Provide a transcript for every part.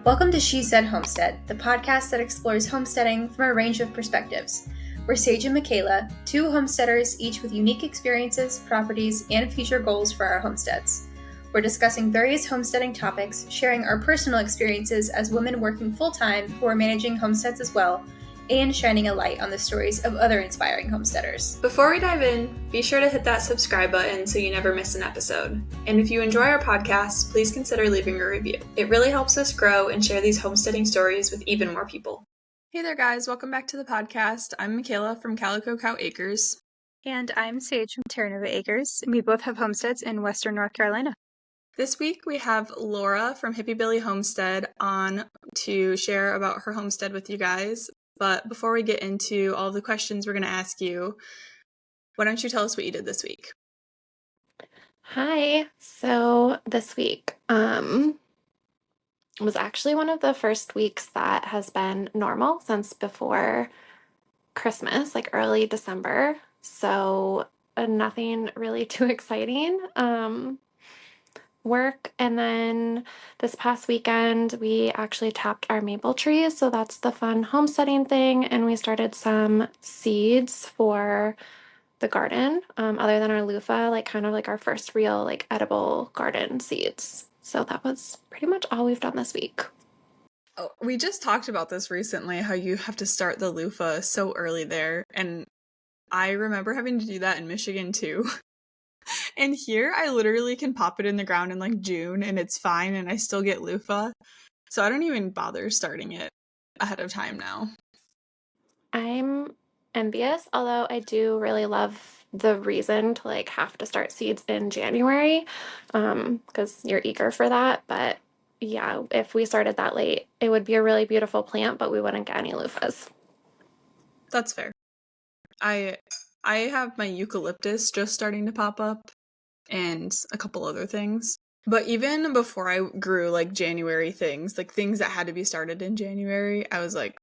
Welcome to She Said Homestead, the podcast that explores homesteading from a range of perspectives. We're Sage and Mickayla, two homesteaders, each with unique experiences, properties, and future goals for our homesteads. We're discussing various homesteading topics, sharing our personal experiences as women working full-time who are managing homesteads as well, and shining a light on the stories of other inspiring homesteaders. Before we dive in, be sure to hit that subscribe button so you never miss an episode. And if you enjoy our podcast, please consider leaving a review. It really helps us grow and share these homesteading stories with even more people. Hey there, guys. Welcome back to the podcast. I'm Mickayla from Calico Cow Acres. And I'm Sage from Terranova Acres, and we both have homesteads in Western North Carolina. This week we have Laura from Hippiebilly Homestead on to share about her homestead with you guys. But before we get into all the questions we're going to ask you, why don't you tell us what you did this week? Hi. So this week was actually one of the first weeks that has been normal since before Christmas, like early December. So nothing really too exciting. Work, and then this past weekend we actually tapped our maple trees, so that's the fun homesteading thing, and we started some seeds for the garden, other than our loofah, like kind of like our first real like edible garden seeds. So that was pretty much all we've done this week. Oh, we just talked about this recently, how you have to start the loofah so early there, and I remember having to do that in Michigan too. And here, I literally can pop it in the ground in like June and it's fine and I still get loofah. So I don't even bother starting it ahead of time now. I'm envious, although I do really love the reason to like have to start seeds in January, because you're eager for that. But yeah, if we started that late, it would be a really beautiful plant, but we wouldn't get any loofahs. That's fair. I have my eucalyptus just starting to pop up and a couple other things. But even before I grew like January things, like things that had to be started in January, I was like,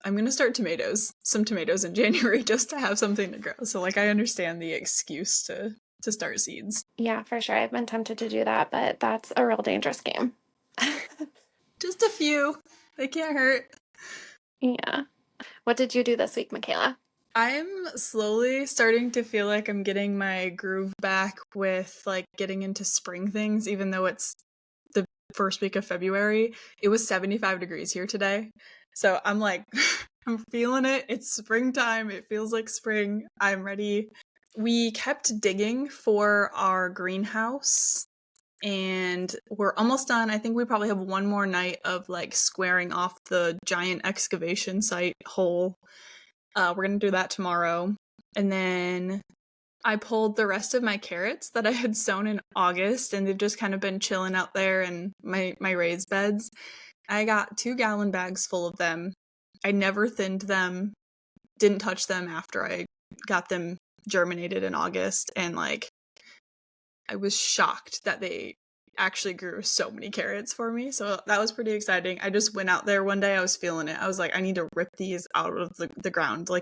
I'm going to start some tomatoes in January just to have something to grow. So like I understand the excuse to start seeds. Yeah, for sure. I've been tempted to do that, but that's a real dangerous game. Just a few. They can't hurt. Yeah. What did you do this week, Mickayla? I'm slowly starting to feel like I'm getting my groove back with like getting into spring things, even though it's the first week of February. It was 75 degrees here today. So I'm like, I'm feeling it. It's springtime. It feels like spring. I'm ready. We kept digging for our greenhouse and we're almost done. I think we probably have one more night of like squaring off the giant excavation site hole. We're going to do that tomorrow. And then I pulled the rest of my carrots that I had sown in August, and they've just kind of been chilling out there in my raised beds. I got 2-gallon bags full of them. I never thinned them, didn't touch them after I got them germinated in August, and like I was shocked that they actually grew so many carrots for me. So that was pretty exciting. I just went out there one day. I was feeling it. I was like, I need to rip these out of the ground. Like,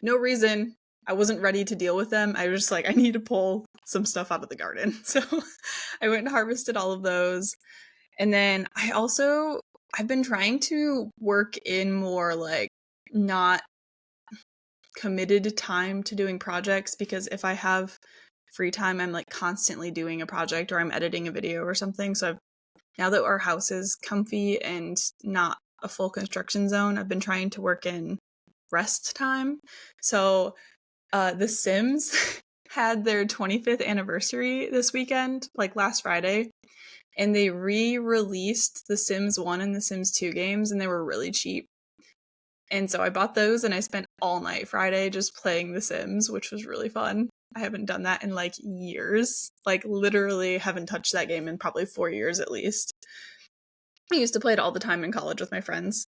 no reason. I wasn't ready to deal with them. I was just like, I need to pull some stuff out of the garden. So I went and harvested all of those. And then I've been trying to work in more like not committed time to doing projects, because if I have free time, I'm like constantly doing a project or I'm editing a video or something. So now that our house is comfy and not a full construction zone, I've been trying to work in rest time. So The Sims had their 25th anniversary this weekend, like last Friday, and they re-released The Sims 1 and The Sims 2 games, and they were really cheap. And so I bought those and I spent all night Friday just playing The Sims, which was really fun. I haven't done that in like years. Like literally haven't touched that game in probably 4 years at least. I used to play it all the time in college with my friends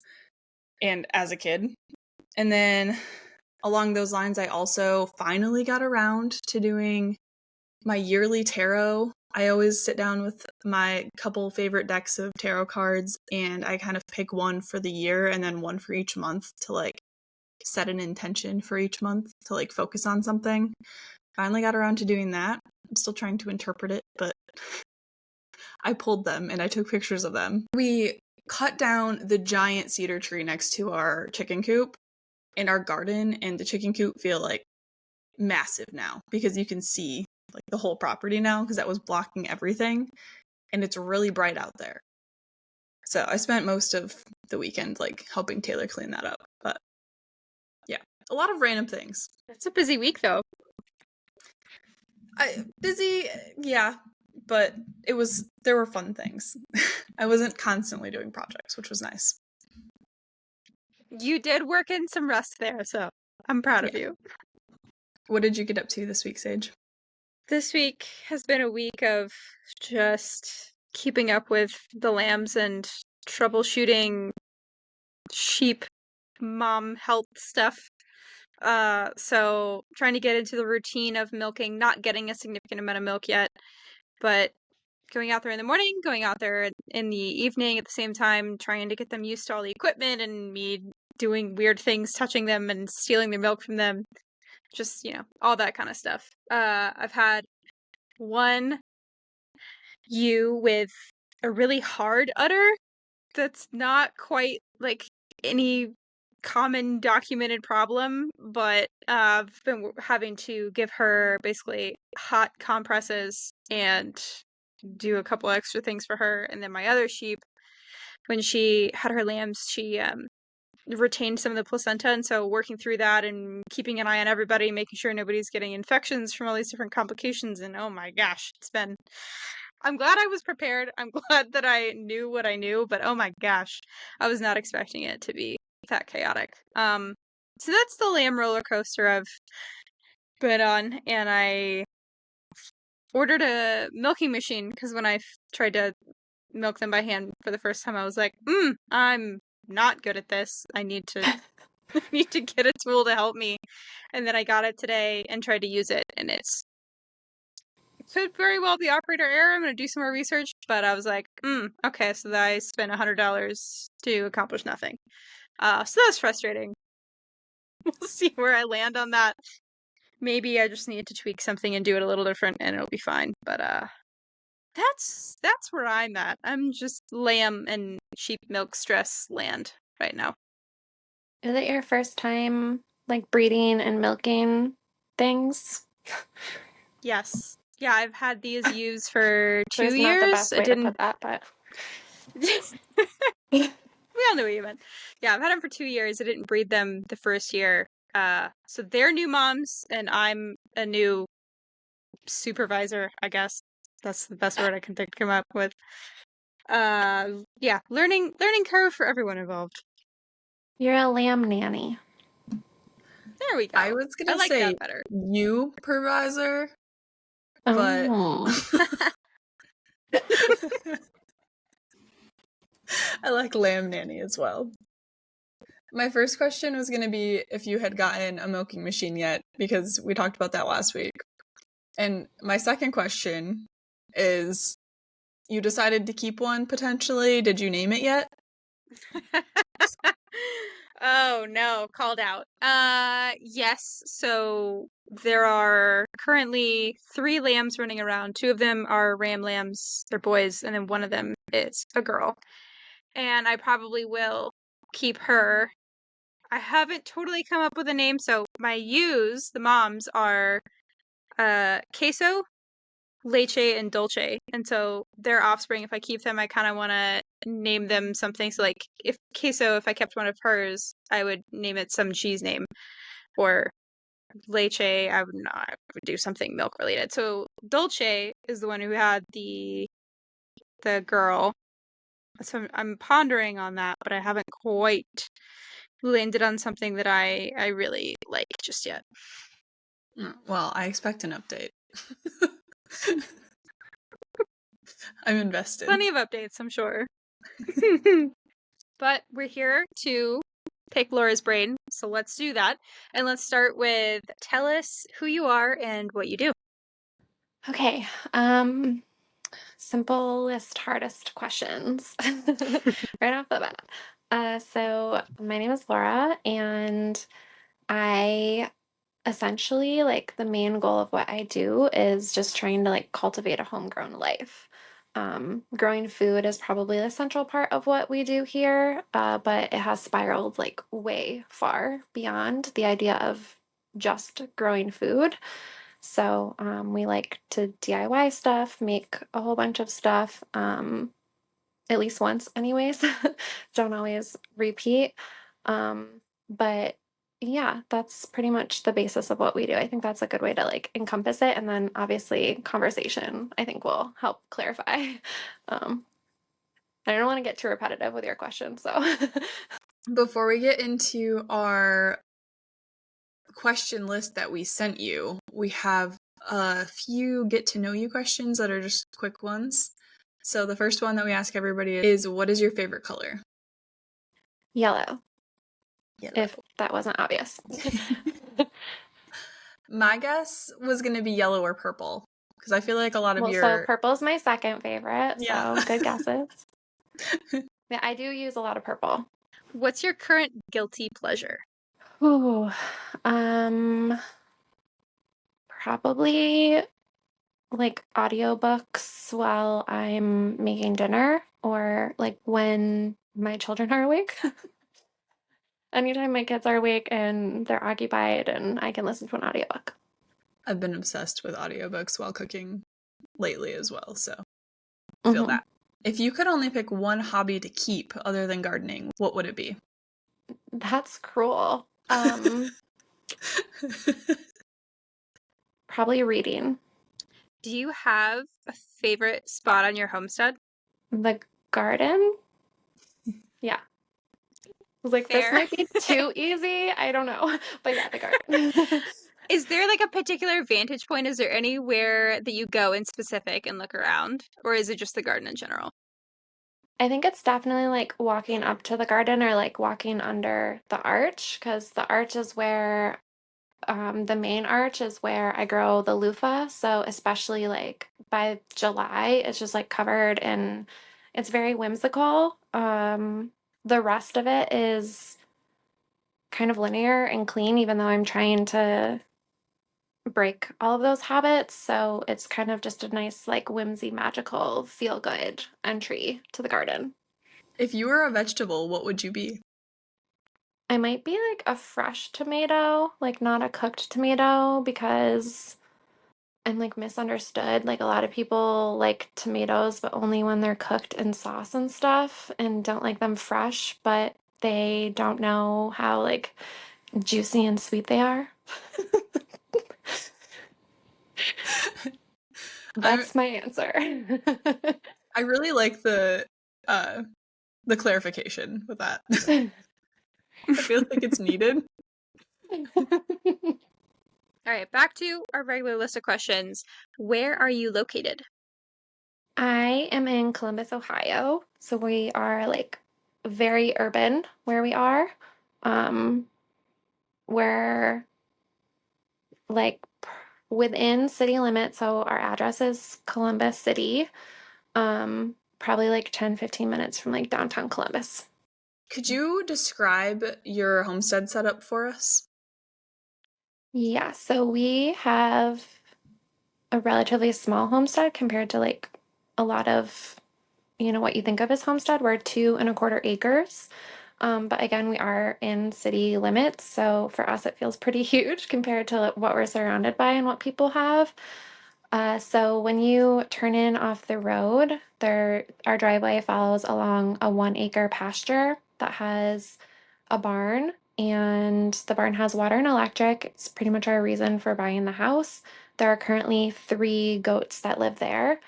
and as a kid. And then along those lines, I also finally got around to doing my yearly tarot. I always sit down with my couple favorite decks of tarot cards and I kind of pick one for the year and then one for each month to like set an intention for each month to like focus on something. Finally got around to doing that. I'm still trying to interpret it, but I pulled them and I took pictures of them. We cut down the giant cedar tree next to our chicken coop, and our garden and the chicken coop feel like massive now because you can see like the whole property now because that was blocking everything, and it's really bright out there. So I spent most of the weekend like helping Taylor clean that up. But yeah, a lot of random things. It's a busy week, though. Busy, yeah, but there were fun things. I wasn't constantly doing projects, which was nice. You did work in some rest there, so I'm proud of you. What did you get up to this week, Sage? This week has been a week of just keeping up with the lambs and troubleshooting sheep mom health stuff. So trying to get into the routine of milking, not getting a significant amount of milk yet, but going out there in the morning, going out there in the evening at the same time, trying to get them used to all the equipment and me doing weird things, touching them and stealing their milk from them. Just, all that kind of stuff. I've had one ewe with a really hard udder that's not quite like any common documented problem, but I've been having to give her basically hot compresses and do a couple extra things for her. And then my other sheep, when she had her lambs, she retained some of the placenta, and so working through that and keeping an eye on everybody, making sure nobody's getting infections from all these different complications. And oh my gosh, I'm glad I was prepared. I'm glad that I knew what I knew, but oh my gosh, I was not expecting it to be that chaotic. So that's the lamb roller coaster I've been on, and I ordered a milking machine because when I tried to milk them by hand for the first time, I was like, I'm not good at this. I need to need to get a tool to help me. And then I got it today and tried to use it, and it could very well be operator error. I'm going to do some more research, but I was like, okay, so I spent $100 to accomplish nothing. So that's frustrating. We'll see where I land on that. Maybe I just need to tweak something and do it a little different, and it'll be fine. But that's where I'm at. I'm just lamb and sheep milk stress land right now. Is it your first time like breeding and milking things? Yes. Yeah, I've had these ewes for 2 There's years. not the best way to put that, but we all know what you meant. Yeah, I've had them for 2 years. I didn't breed them the first year. So they're new moms, and I'm a new supervisor, I guess. That's the best word I can think to come up with. Yeah, learning curve for everyone involved. you're a lamb nanny. There we go. I was gonna like say that better. you supervisor, but I like lamb nanny as well. My first question was going to be if you had gotten a milking machine yet, because we talked about that last week. And my second question is, you decided to keep one potentially. Did you name it yet? Oh no, called out. Yes. So there are currently 3 lambs running around. 2 of them are ram lambs. They're boys, and then one of them is a girl. And I probably will keep her. I haven't totally come up with a name, so my ewes, the moms, are queso, leche, and dolce. And so their offspring, if I keep them, I kind of want to name them something. So like if queso, if I kept one of hers, I would name it some cheese name. Or leche, I would do something milk related. So dolce is the one who had the girl. So I'm pondering on that, but I haven't quite landed on something that I really like just yet. Well, I expect an update. I'm invested. Plenty of updates, I'm sure. But we're here to pick Laura's brain, so let's do that. And let's start with tell us who you are and what you do. Okay. Simplest, hardest questions right off the bat. So my name is Laura, and I essentially like the main goal of what I do is just trying to like cultivate a homegrown life. Growing food is probably the central part of what we do here, but it has spiraled like way far beyond the idea of just growing food. So we like to DIY stuff, make a whole bunch of stuff, at least once, anyways. Don't always repeat. But yeah, that's pretty much the basis of what we do. I think that's a good way to like encompass it. And then obviously conversation, I think will help clarify. Um, I don't want to get too repetitive with your question, so. Before we get into our question list that we sent you, we have a few get to know you questions that are just quick ones. So the first one that we ask everybody is, what is your favorite color? Yellow, Yellow. if that wasn't obvious. My guess was going to be yellow or purple, because I feel like a lot of So purple's my second favorite, Yeah. so good guesses. Yeah, I do use a lot of purple. What's your current guilty pleasure? Ooh, probably like audiobooks while I'm making dinner or like when my children are awake. Anytime my kids are awake and they're occupied and I can listen to an audiobook. I've been obsessed with audiobooks while cooking lately as well, so feel that. If you could only pick one hobby to keep other than gardening, what would it be? That's cruel. Probably reading. Do you have a favorite spot on your homestead? The garden? Yeah. I was like, Fair. this might be too easy. I don't know. But yeah, the garden. Is there like a particular vantage point? Is there anywhere that you go in specific and look around? Or is it just the garden in general? I think it's definitely like walking up to the garden or like walking under the arch because the arch is where the main arch is where I grow the loofah. So especially like by July, it's just like covered and it's very whimsical. The rest of it is kind of linear and clean, even though I'm trying to break all of those habits. So it's kind of just a nice, like whimsy, magical, feel good entry to the garden. If you were a vegetable, what would you be? I might be like a fresh tomato, like not a cooked tomato, because I'm like misunderstood. Like a lot of people like tomatoes, but only when they're cooked in sauce and stuff and don't like them fresh, but they don't know how like juicy and sweet they are. That's my answer. I really like the clarification with that. I feel like it's needed. All right, back to our regular list of questions. Where are you located? I am in Columbus, Ohio. So we are like very urban where we are. We're like within city limits. So our address is Columbus City. Probably like 10-15 minutes from like downtown Columbus. Could you describe your homestead setup for us? Yeah, so we have a relatively small homestead compared to like a lot of, what you think of as homestead. We're 2.25 acres. But again, we are in city limits. So for us, it feels pretty huge compared to what we're surrounded by and what people have. So when you turn in off the road, our driveway follows along a 1 acre pasture that has a barn, and the barn has water and electric. It's pretty much our reason for buying the house. There are currently 3 goats that live there.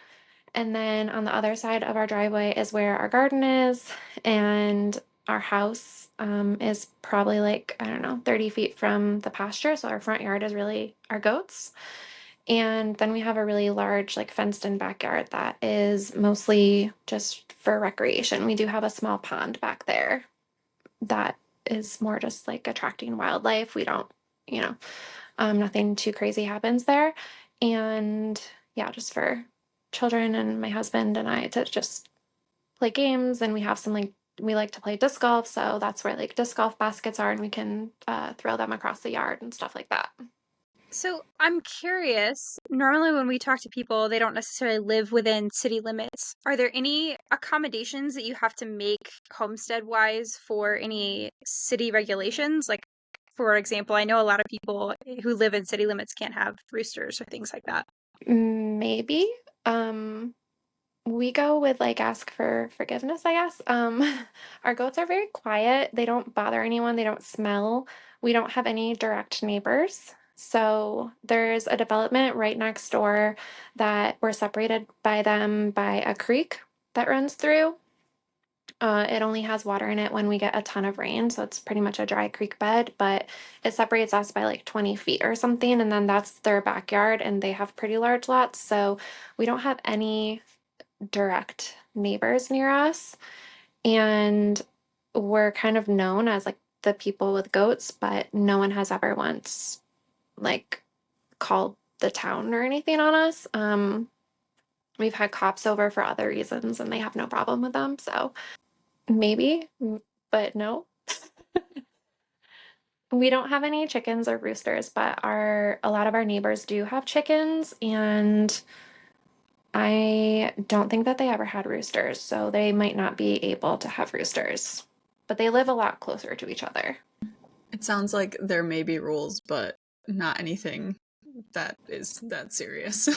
And then on the other side of our driveway is where our garden is, and our house is probably like, I don't know, 30 feet from the pasture. So our front yard is really our goats. And then we have a really large, like fenced in backyard that is mostly just for recreation. We do have a small pond back there that is more just like attracting wildlife. We don't, nothing too crazy happens there. And yeah, just for children and my husband and I to just play games. And we have some like, we like to play disc golf. So that's where like disc golf baskets are and we can throw them across the yard and stuff like that. So I'm curious. Normally, when we talk to people, they don't necessarily live within city limits. Are there any accommodations that you have to make homestead wise for any city regulations? Like, for example, I know a lot of people who live in city limits can't have roosters or things like that. Maybe. Um, we go with like ask for forgiveness, I guess. Our goats are very quiet. They don't bother anyone. They don't smell. We don't have any direct neighbors. So there's a development right next door that we're separated by them by a creek that runs through. It only has water in it when we get a ton of rain, so it's pretty much a dry creek bed, but it separates us by like 20 feet or something, and then that's their backyard, and they have pretty large lots, so we don't have any direct neighbors near us. And we're kind of known as like the people with goats, but no one has ever once like called the town or anything on us. We've had cops over for other reasons, and they have no problem with them, so. Maybe, but no. We don't have any chickens or roosters, but a lot of our neighbors do have chickens, and I don't think that they ever had roosters, so they might not be able to have roosters. But they live a lot closer to each other. It sounds like there may be rules, but not anything that is that serious.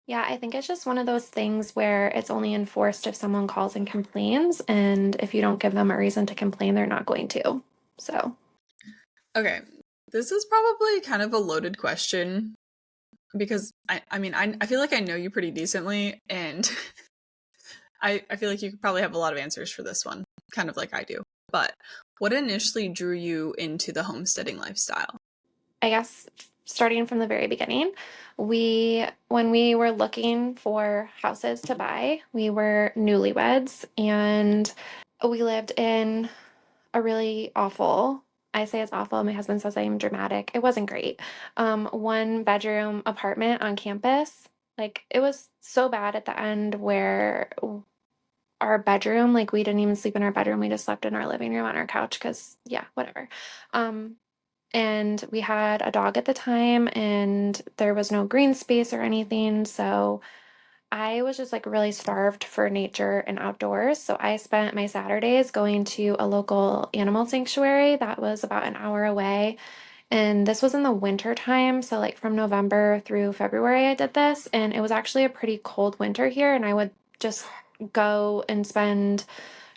Yeah, I think it's just one of those things where it's only enforced if someone calls and complains, and if you don't give them a reason to complain, they're not going to. So, Okay, this is probably kind of a loaded question because I feel like I know you pretty decently, and I feel like you could probably have a lot of answers for this one, kind of like I do. But what initially drew you into the homesteading lifestyle? I guess starting from the very beginning, when we were looking for houses to buy, we were newlyweds and we lived in a really awful, I say it's awful, my husband says I am dramatic. It wasn't great. One bedroom apartment on campus. Like it was so bad at the end where our bedroom, like we didn't even sleep in our bedroom. We just slept in our living room on our couch because yeah, whatever. Um, and we had a dog at the time, and there was no green space or anything. So I was just like really starved for nature and outdoors. So I spent my Saturdays going to a local animal sanctuary that was about an hour away. And this was in the winter time. So, like from November through February, I did this. And it was actually a pretty cold winter here. And I would just go and spend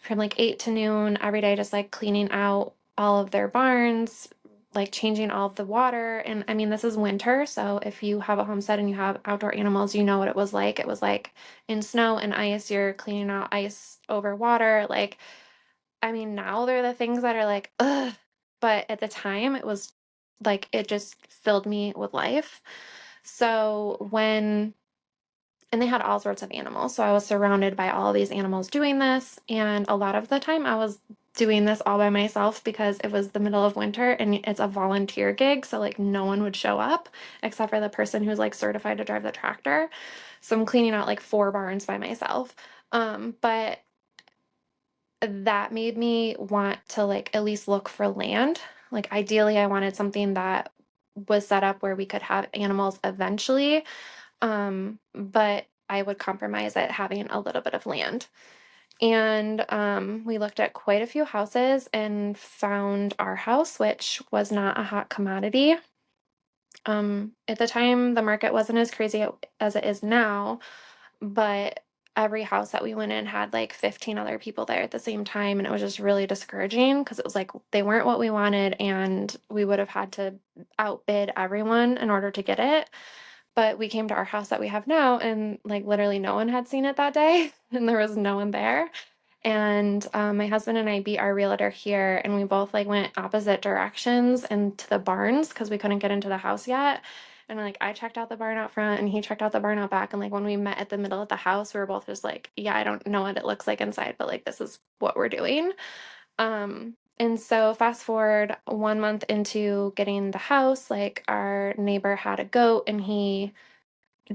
from like 8 to noon every day, just like cleaning out all of their barns, like changing all of the water. And I mean, this is winter. So, if you have a homestead and you have outdoor animals, you know what it was like. It was like in snow and ice, you're cleaning out ice over water. Like, I mean, now they're the things that are like, ugh. But at the time, it was like, it just filled me with life. So and they had all sorts of animals. So I was surrounded by all these animals doing this. And a lot of the time, I was doing this all by myself because it was the middle of winter and it's a volunteer gig. So, like, no one would show up except for the person who's like certified to drive the tractor. So I'm cleaning out like 4 barns by myself. But that made me want to like at least look for land. Like ideally I wanted something that was set up where we could have animals eventually. But I would compromise at having a little bit of land. And we looked at quite a few houses and found our house, which was not a hot commodity. At the time, the market wasn't as crazy as it is now, but every house that we went in had like 15 other people there at the same time, and it was just really discouraging because it was like they weren't what we wanted, and we would have had to outbid everyone in order to get it. But we came to our house that we have now, and like literally no one had seen it that day, and there was no one there. And my husband and I beat our realtor here, and we both like went opposite directions into the barns because we couldn't get into the house yet. And like I checked out the barn out front, and he checked out the barn out back. And like when we met at the middle of the house, we were both just like, "Yeah, I don't know what it looks like inside, but like this is what we're doing." And so fast forward 1 month into getting the house, like our neighbor had a goat, and he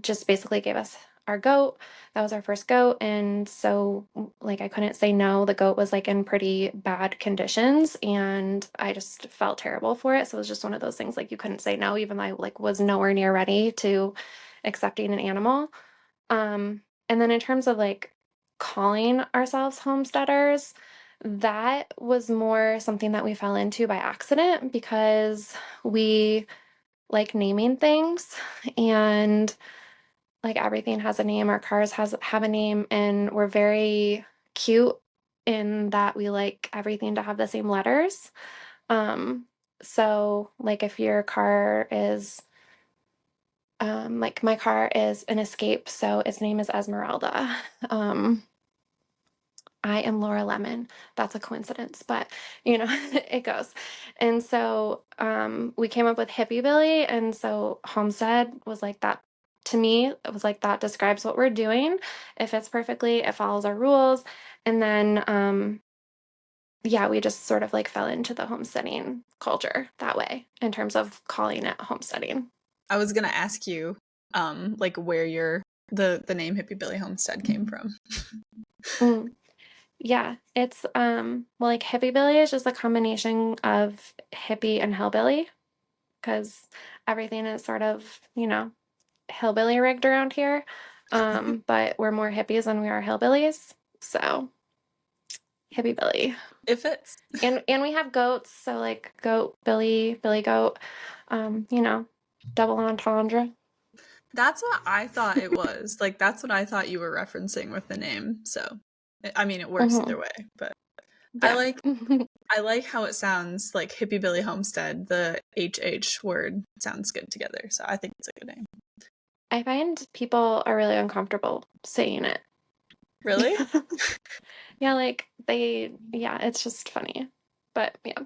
just basically gave us our goat. That was our first goat. And so like I couldn't say no. The goat was like in pretty bad conditions and I just felt terrible for it. So it was just one of those things like you couldn't say no, even though I like was nowhere near ready to accepting an animal. And then in terms of like calling ourselves homesteaders, that was more something that we fell into by accident because we like naming things and like everything has a name. Our cars have a name and we're very cute in that we like everything to have the same letters. So like if your car is like my car is an Escape, so its name is Esmeralda. I am Laura Lemon. That's a coincidence, but you know, it goes. And so we came up with Hippiebilly, and so Homestead was like that. To me, it was like that describes what we're doing. It fits perfectly. It follows our rules. And then yeah, we just sort of like fell into the homesteading culture that way in terms of calling it homesteading. I was gonna ask you, like where the name Hippiebilly Homestead came from. Mm. Yeah, it's well like Hippiebilly is just a combination of hippie and hillbilly because everything is sort of, you know, hillbilly rigged around here. But we're more hippies than we are hillbillies. So Hippiebilly. It fits. And we have goats, so like goat, Billy, Billy goat, you know, double entendre. That's what I thought it was. Like that's what I thought you were referencing with the name. So I mean it works either way, but I Yeah. like how it sounds like Hippiebilly Homestead. The HH word sounds good together. So I think it's a good name. I find people are really uncomfortable saying it. Really? Yeah, like yeah, it's just funny. But yeah,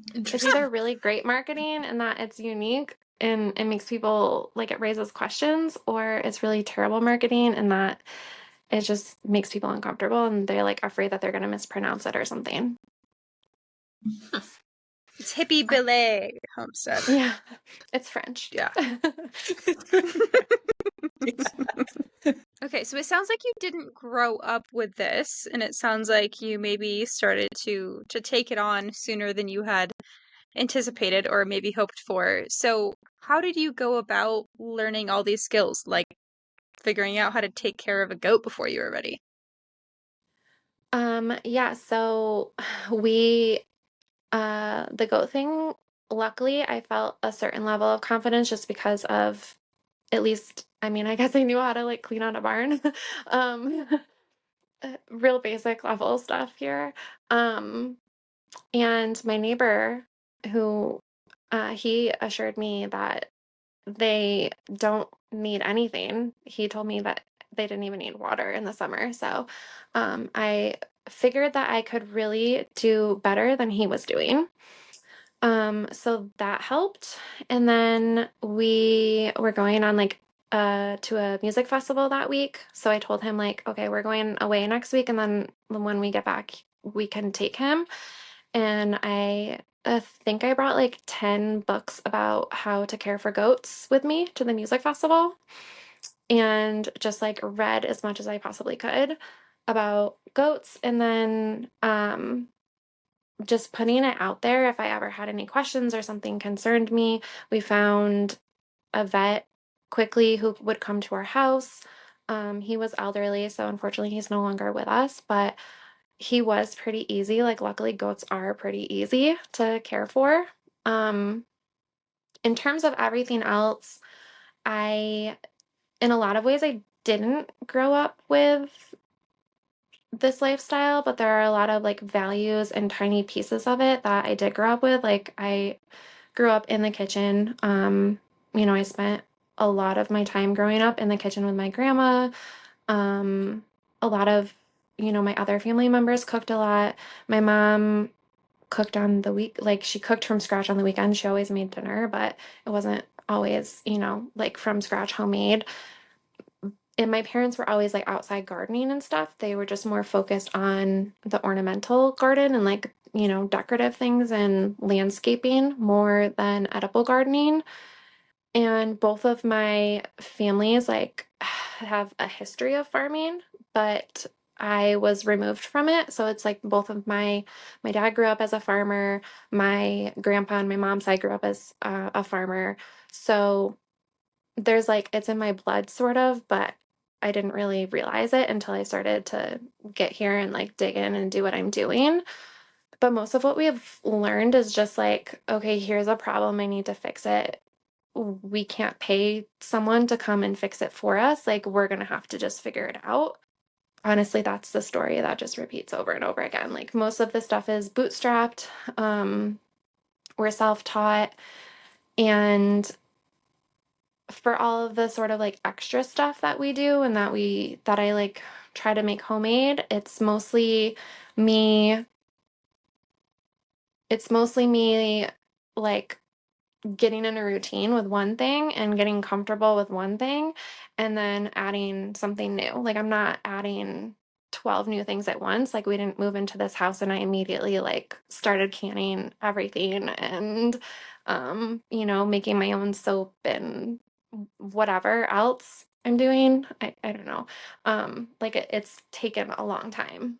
it's Interesting. either really great marketing and that it's unique and it makes people like it raises questions, or it's really terrible marketing and that it just makes people uncomfortable and they're like afraid that they're going to mispronounce it or something. It's Hippiebilly Homestead. Yeah, it's French. Yeah. Okay, so it sounds like you didn't grow up with this, and it sounds like you maybe started to take it on sooner than you had anticipated or maybe hoped for. So, how did you go about learning all these skills, like figuring out how to take care of a goat before you were ready? Yeah, so we the goat thing, luckily I felt a certain level of confidence just because of at least, I mean, I guess I knew how to like clean out a barn. um real basic level stuff here. Um and my neighbor who he assured me that they don't need anything. He told me that they didn't even need water in the summer. So I figured that I could really do better than he was doing. So that helped. And then we were going on like to a music festival that week. So I told him like, okay, we're going away next week and then when we get back, we can take him. And I think I brought like 10 books about how to care for goats with me to the music festival and just like read as much as I possibly could about goats and then just putting it out there if I ever had any questions or something concerned me. We found a vet quickly who would come to our house. He was elderly, so unfortunately he's no longer with us, but he was pretty easy. Like, luckily, goats are pretty easy to care for. Um, in terms of everything else, in a lot of ways, I didn't grow up with this lifestyle, but there are a lot of like values and tiny pieces of it that I did grow up with. Like, I grew up in the kitchen. I spent a lot of my time growing up in the kitchen with my grandma. A lot of, my other family members cooked a lot. My mom cooked on the week, like she cooked from scratch on the weekend. She always made dinner, but it wasn't always, like from scratch homemade. And my parents were always like outside gardening and stuff. They were just more focused on the ornamental garden and like, decorative things and landscaping more than edible gardening. And both of my families like have a history of farming, but I was removed from it. So it's like both of my dad grew up as a farmer, my grandpa on my mom's side grew up as a farmer. So there's like it's in my blood sort of, but I didn't really realize it until I started to get here and like dig in and do what I'm doing. But most of what we have learned is just like, okay, here's a problem, I need to fix it. We can't pay someone to come and fix it for us. Like, we're going to have to just figure it out. Honestly, that's the story that just repeats over and over again. Like, most of the stuff is bootstrapped. We're self-taught. And for all of the sort of like extra stuff that we do and that I like try to make homemade, me it's mostly me like getting in a routine with one thing and getting comfortable with one thing and then adding something new. Like, I'm not adding 12 new things at once. Like, we didn't move into this house and I immediately like started canning everything and making my own soap and whatever else I'm doing. I don't know. It's taken a long time.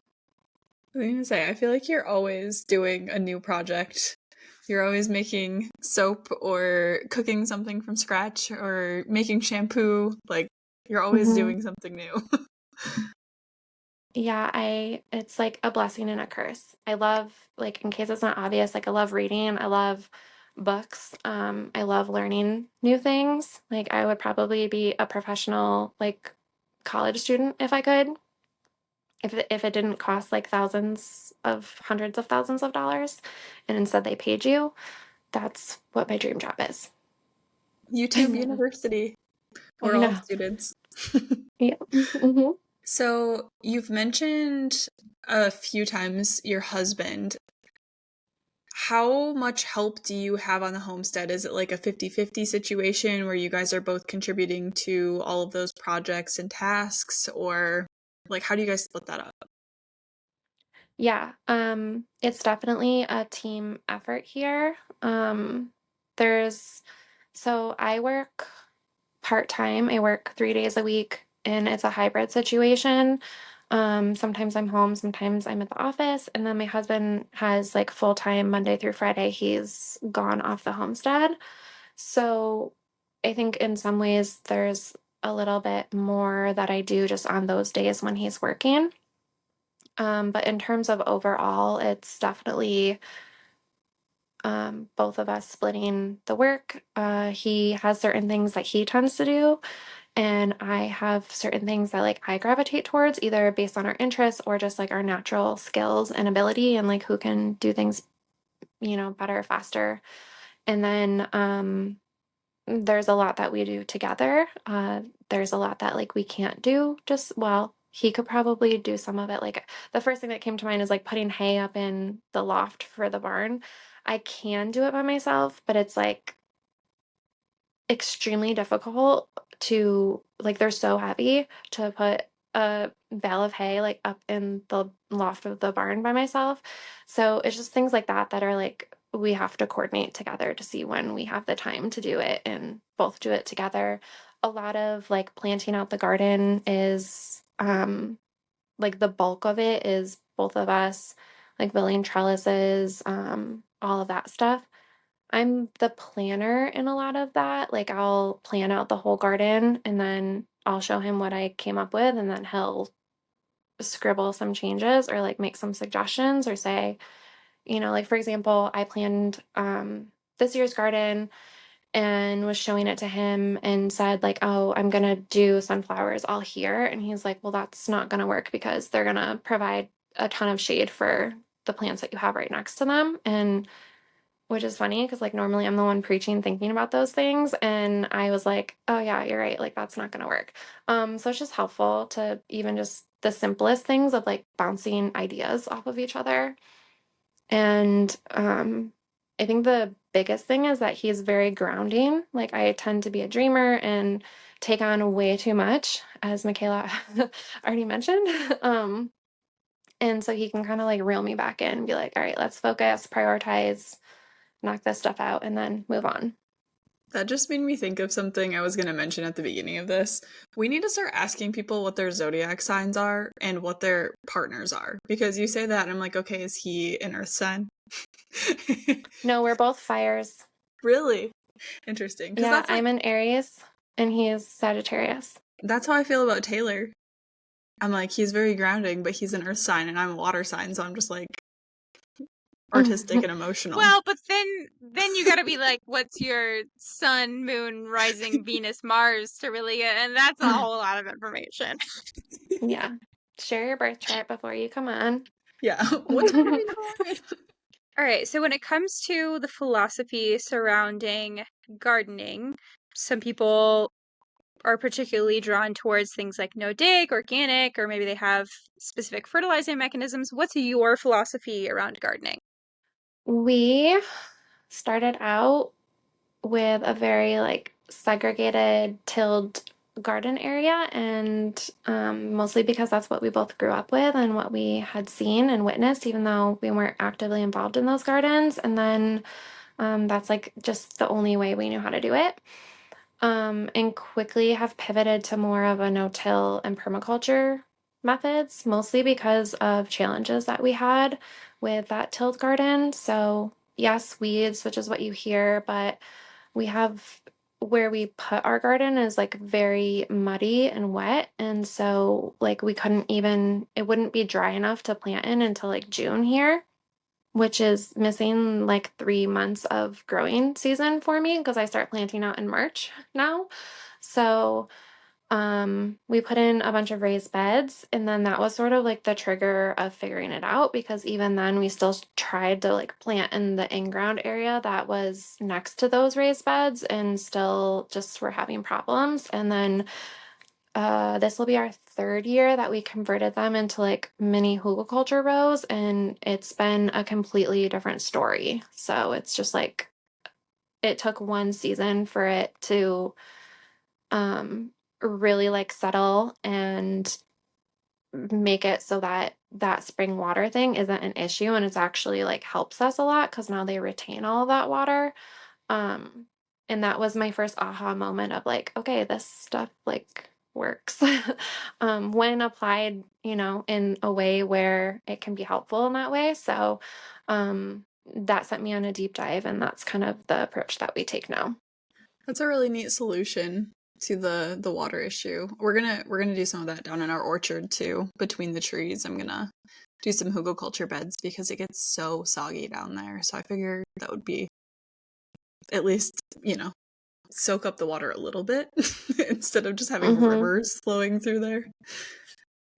I was gonna say, I feel like you're always doing a new project. You're always making soap or cooking something from scratch or making shampoo. Like, you're always doing something new. Yeah, it's like a blessing and a curse. I love, like, in case it's not obvious, like I love reading. I love books. I love learning new things. Like, I would probably be a professional like college student if I could. If it didn't cost like hundreds of thousands of dollars and instead they paid you, that's what my dream job is. YouTube University. We're I all know. students. Yeah. Mm-hmm. So you've mentioned a few times your husband. How much help do you have on the homestead? Is it like a 50-50 situation where you guys are both contributing to all of those projects and tasks, or like how do you guys split that up? Yeah, it's definitely a team effort here. There's so I work part-time. I work 3 days a week and it's a hybrid situation. Sometimes I'm home, sometimes I'm at the office, and then my husband has like full-time Monday through Friday. He's gone off the homestead. So I think in some ways there's a little bit more that I do just on those days when he's working. But in terms of overall, it's definitely both of us splitting the work. He has certain things that he tends to do, and I have certain things that like I gravitate towards, either based on our interests or just like our natural skills and ability, and like who can do things, better, faster. And then there's a lot that we do together. There's a lot that like we can't do just well. He could probably do some of it. Like the first thing that came to mind is like putting hay up in the loft for the barn. I can do it by myself, but it's like extremely difficult to like they're so heavy to put a bale of hay like up in the loft of the barn by myself. So it's just things like that are like we have to coordinate together to see when we have the time to do it and both do it together. A lot of like planting out the garden is like the bulk of it is both of us, like building trellises, all of that stuff. I'm the planner in a lot of that. Like, I'll plan out the whole garden and then I'll show him what I came up with, and then he'll scribble some changes or like make some suggestions or say, like for example, I planned this year's garden and was showing it to him and said like, "Oh, I'm going to do sunflowers all here." And he's like, "Well, that's not going to work because they're going to provide a ton of shade for the plants that you have right next to them." And which is funny because like normally I'm the one preaching, thinking about those things. And I was like, oh yeah, you're right. Like that's not gonna work. So it's just helpful to even just the simplest things of like bouncing ideas off of each other. And I think the biggest thing is that he's very grounding. Like I tend to be a dreamer and take on way too much, as Mickayla already mentioned. And so he can kind of like reel me back in and be like, all right, let's focus, prioritize, knock this stuff out, and then move on. That just made me think of something I was going to mention at the beginning of this. We need to start asking people what their zodiac signs are and what their partners are. Because you say that, and I'm like, okay, is he an earth sign? No, we're both fires. Really? Interesting. Because Yeah, I'm an Aries and he is Sagittarius. that's how I feel about Taylor. I'm like, he's very grounding, but he's an earth sign, and I'm a water sign, so I'm just like artistic and emotional. Well, but then you gotta be like, what's your sun, moon, rising, Venus, Mars to really get, and that's a whole lot of information. Yeah. Share your birth chart before you come on. Yeah. What time are you born? All right, so when it comes to the philosophy surrounding gardening, some people are particularly drawn towards things like no dig, organic, or maybe they have specific fertilizing mechanisms. What's your philosophy around gardening? We started out with a very like segregated tilled garden area, and mostly because that's what we both grew up with and what we had seen and witnessed, even though we weren't actively involved in those gardens. And then that's like just the only way we knew how to do it. And quickly have pivoted to more of a no-till and permaculture methods, mostly because of challenges that we had with that tilled garden. So yes, weeds, which is what you hear, but we have where we put our garden is like very muddy and wet. And so like we couldn't even, it wouldn't be dry enough to plant in until like June here, which is missing like 3 months of growing season for me because I start planting out in March now. So we put in a bunch of raised beds, and then that was sort of like the trigger of figuring it out, because even then we still tried to like plant in the in-ground area that was next to those raised beds and still just were having problems. And then this will be our third year that we converted them into like mini hugelkultur rows, and it's been a completely different story. So it's just like it took one season for it to really like settle and make it so that that spring water thing isn't an issue, and it's actually like helps us a lot because now they retain all of that water. Um, and that was my first aha moment of like, okay, this stuff like works when applied, in a way where it can be helpful in that way. So that sent me on a deep dive, and that's kind of the approach that we take now. That's a really neat solution to the water issue. We're gonna do some of that down in our orchard too, between the trees. I'm gonna do some hugelkultur beds because it gets so soggy down there. So I figured that would be at least, soak up the water a little bit instead of just having rivers flowing through there.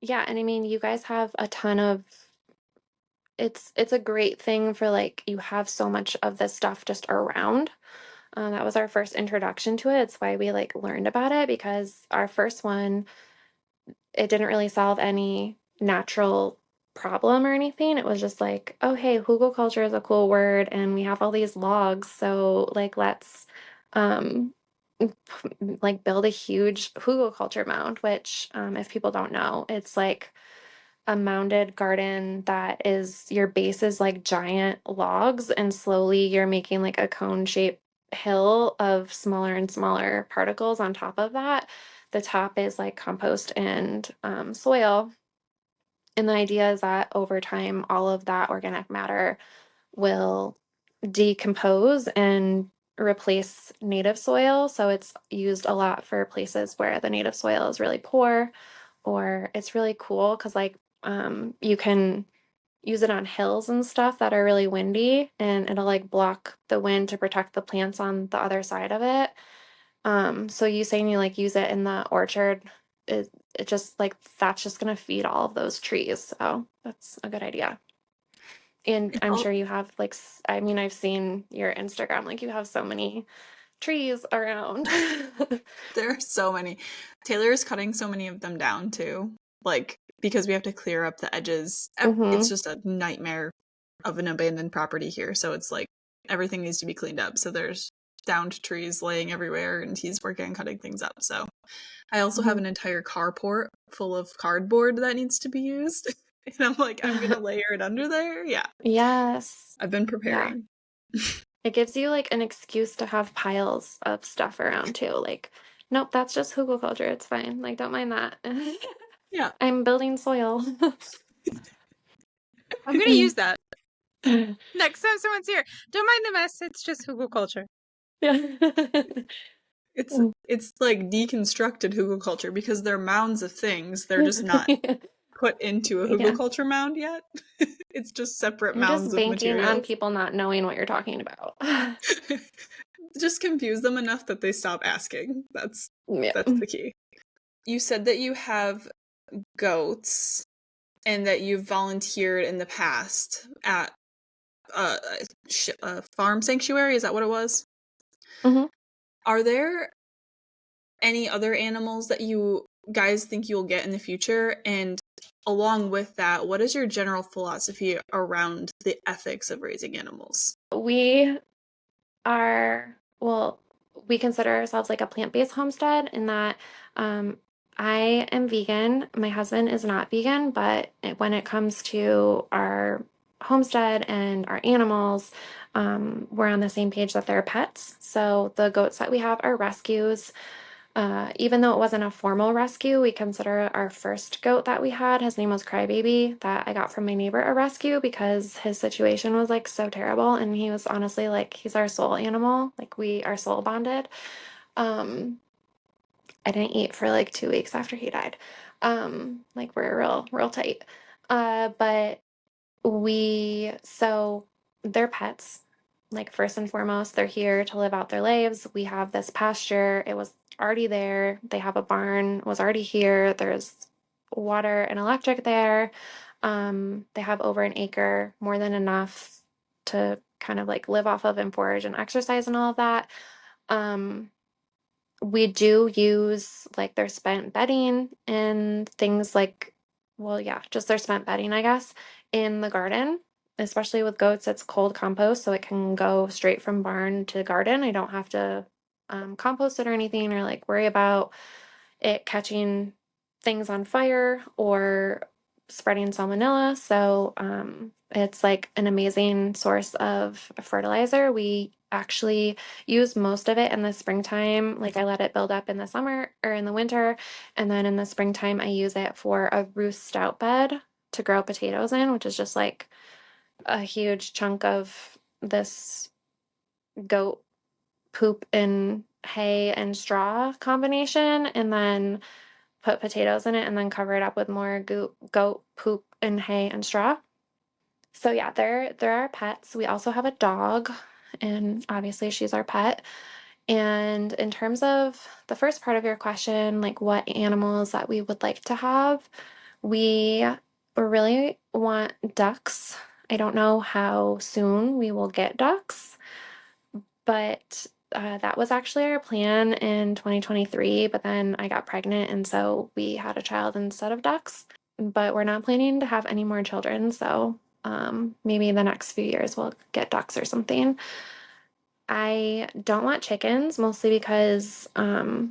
Yeah, and I mean, you guys have a ton of it's a great thing for like you have so much of this stuff just around. That was our first introduction to it. It's why we like learned about it, because our first one, it didn't really solve any natural problem or anything. It was just like, oh hey, hugelkultur is a cool word and we have all these logs, so like let's um like build a huge hugelkultur mound, which if people don't know, it's like a mounded garden that is your base is like giant logs, and slowly you're making like a cone shaped hill of smaller and smaller particles on top of that. The top is like compost and soil. And the idea is that over time, all of that organic matter will decompose and replace native soil. So it's used a lot for places where the native soil is really poor, or it's really cool because like you can use it on hills and stuff that are really windy, and it'll like block the wind to protect the plants on the other side of it. So you saying you like use it in the orchard, it just like that's just gonna feed all of those trees. So that's a good idea. And I'm sure you have like, I mean, I've seen your Instagram, like you have so many trees around. There are so many. Taylor is cutting so many of them down too, like because we have to clear up the edges. It's just a nightmare of an abandoned property here, so it's like everything needs to be cleaned up. So there's downed trees laying everywhere, and he's working on cutting things up. So I also have an entire carport full of cardboard that needs to be used. And I'm like, I'm gonna layer it under there. Yeah. Yes. I've been preparing. Yeah. It gives you like an excuse to have piles of stuff around too. Like, nope, that's just hugelkultur. It's fine. Like, don't mind that. Yeah. I'm building soil. I'm gonna use that next time someone's here. Don't mind the mess. It's just Google culture. Yeah. It's like deconstructed hugel culture because they're mounds of things. They're just not put into a hugel culture mound yet. It's just separate I'm mounds just of banking on materials. people not knowing what you're talking about. Just confuse them enough that they stop asking. That's Yeah. the key. You said that you have goats and that you've volunteered in the past at a farm sanctuary. Is that what it was? Mhm. Are there any other animals that you guys think you'll get in the future? And along with that, what is your general philosophy around the ethics of raising animals? We are, well, we consider ourselves like a plant-based homestead in that I am vegan. My husband is not vegan, but when it comes to our homestead and our animals, we're on the same page that they're pets. So the goats that we have are rescues. Even though it wasn't a formal rescue, we consider our first goat that we had, his name was Crybaby, that I got from my neighbor, a rescue because his situation was like so terrible. And he was honestly like, he's our soul animal. Like we are soul bonded. I didn't eat for like 2 weeks after he died. Like we're real tight. But so they're pets. Like first and foremost, they're here to live out their lives. We have this pasture. It was already there. They have a barn, was already here. There's water and electric there. They have over an acre, more than enough to kind of like live off of and forage and exercise and all of that. We do use like their spent bedding and things like, well, yeah, just their spent bedding, I guess, in the garden. Especially with goats, it's cold compost, so it can go straight from barn to garden. I don't have to compost it or anything, or like worry about it catching things on fire or spreading salmonella. So it's like an amazing source of fertilizer. We actually use most of it in the springtime. Like I let it build up in the summer or in the winter. And then in the springtime, I use it for a roost stout bed to grow potatoes in, which is just like a huge chunk of this goat poop and hay and straw combination. And then put potatoes in it and then cover it up with more goat poop and hay and straw. So yeah, there are pets. We also have a dog, and obviously she's our pet. And in terms of the first part of your question, like what animals that we would like to have, we really want ducks. I don't know how soon we will get ducks, but that was actually our plan in 2023, but then I got pregnant, and so we had a child instead of ducks. But we're not planning to have any more children, so maybe in the next few years we'll get ducks or something. I don't want chickens, mostly because I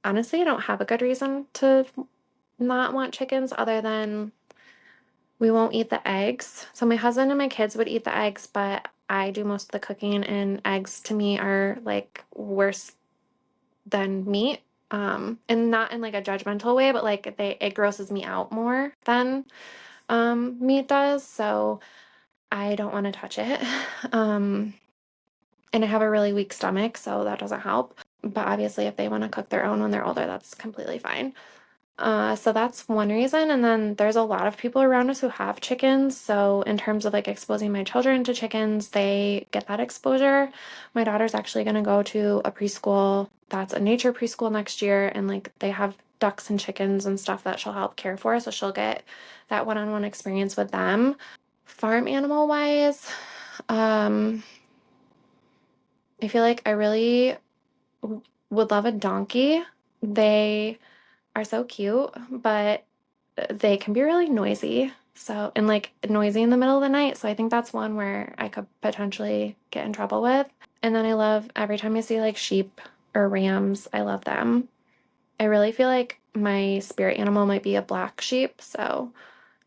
honestly don't have a good reason to not want chickens other than we won't eat the eggs. So my husband and my kids would eat the eggs, but I do most of the cooking, and eggs to me are like worse than meat. And not in like a judgmental way, but like it grosses me out more than meat does. So I don't want to touch it. And I have a really weak stomach, so that doesn't help. But obviously, if they want to cook their own when they're older, that's completely fine. So that's one reason. And then there's a lot of people around us who have chickens. So in terms of like exposing my children to chickens, they get that exposure. My daughter's actually going to go to a preschool that's a nature preschool next year. And like they have ducks and chickens and stuff that she'll help care for. So she'll get that one-on-one experience with them. Farm animal wise, I feel like I really would love a donkey. They are so cute, but they can be really noisy. So, and like noisy in the middle of the night. So I think that's one where I could potentially get in trouble with. And then I love every time I see like sheep or rams, I love them. I really feel like my spirit animal might be a black sheep. So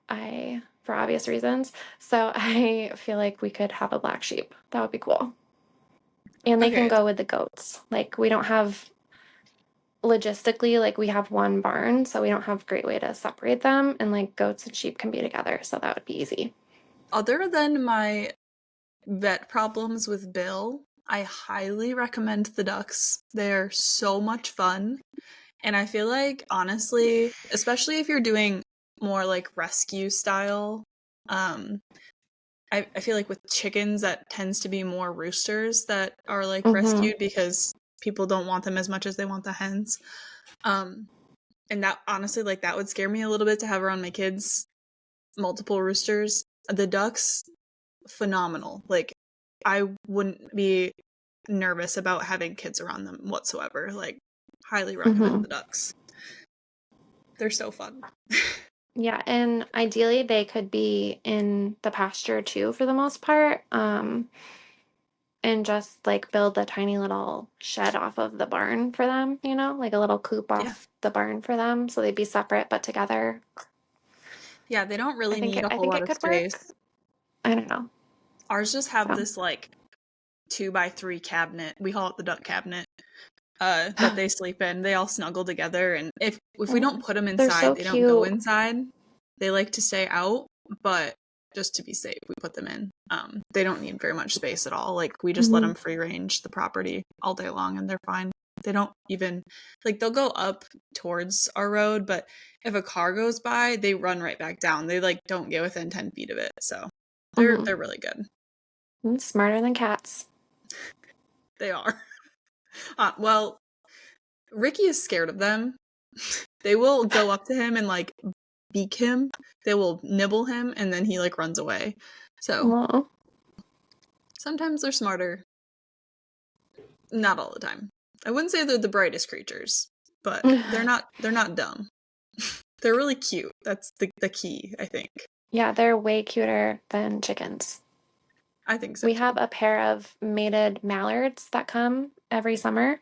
for for obvious reasons. So I feel like we could have a black sheep. That would be cool. And they can Okay. go with the goats. Like we don't have logistically, like we have one barn, so we don't have a great way to separate them, and like goats and sheep can be together, so that would be easy. Other than my vet problems with Bill, I highly recommend the ducks. They're so much fun. And I feel like, honestly, especially if you're doing more like rescue style, I feel like with chickens, that tends to be more roosters that are like rescued because people don't want them as much as they want the hens. And that honestly, like that would scare me a little bit to have around my kids, multiple roosters. The ducks, phenomenal. Like I wouldn't be nervous about having kids around them whatsoever. Like highly recommend the ducks. They're so fun. Yeah, and ideally they could be in the pasture too for the most part. And just like build a tiny little shed off of the barn for them, you know, like a little coop Yeah. off the barn for them, so they'd be separate but together. Yeah, they don't really need a I whole think lot it of could work. space. I don't know. Ours just have So. this like 2x3 cabinet. We call it the duck cabinet. That they sleep in. They all snuggle together, and if we don't put them They're so inside, they don't go cute. inside. They like to stay out, but just to be safe, we put them in. They don't need very much space at all. Like we just let them free range the property all day long, and they're fine. They don't even like they'll go up towards our road, but if a car goes by, they run right back down. They like don't get within 10 feet of it, so they're really good. Smarter than cats. They are. Well, Ricky is scared of them. They will go up to him and like beak him. They will nibble him, and then he like runs away. So sometimes they're smarter. Not all the time. I wouldn't say they're the brightest creatures, but they're not dumb. They're really cute. That's the key, I think. Yeah, they're way cuter than chickens. I think so. We too. have a pair of mated mallards that come every summer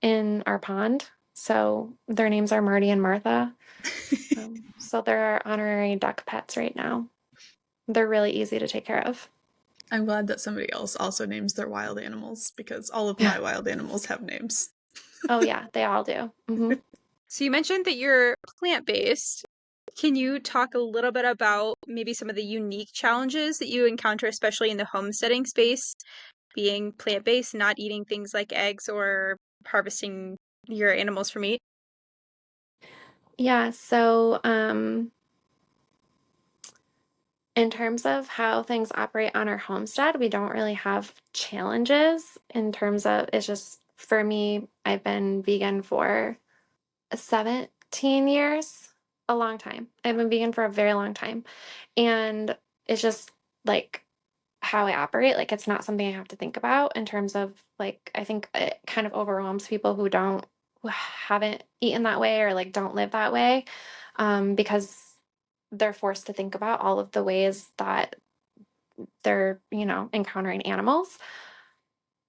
in our pond. So their names are Marty and Martha. So they're our honorary duck pets right now. They're really easy to take care of. I'm glad that somebody else also names their wild animals, because all of my wild animals have names. Oh yeah, they all do. So you mentioned that you're plant-based. Can you talk a little bit about maybe some of the unique challenges that you encounter, especially in the homesteading space, being plant-based, not eating things like eggs or harvesting your animals for meat? Yeah, so in terms of how things operate on our homestead, we don't really have challenges in terms of it's just for me, I've been vegan for 17 years, a long time. I've been vegan for a very long time. And it's just like how I operate. Like it's not something I have to think about in terms of like I think it kind of overwhelms people who haven't eaten that way or like don't live that way, because they're forced to think about all of the ways that they're, encountering animals.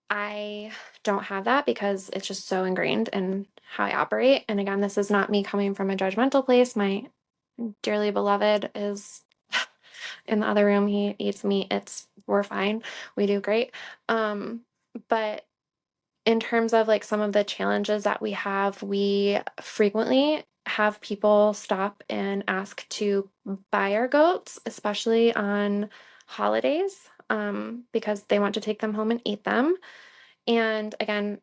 I don't have that because it's just so ingrained in how I operate. And again, this is not me coming from a judgmental place. My dearly beloved is in the other room. He eats meat. We're fine. We do great. But in terms of like some of the challenges that we frequently have people stop and ask to buy our goats, especially on holidays, because they want to take them home and eat them. And again,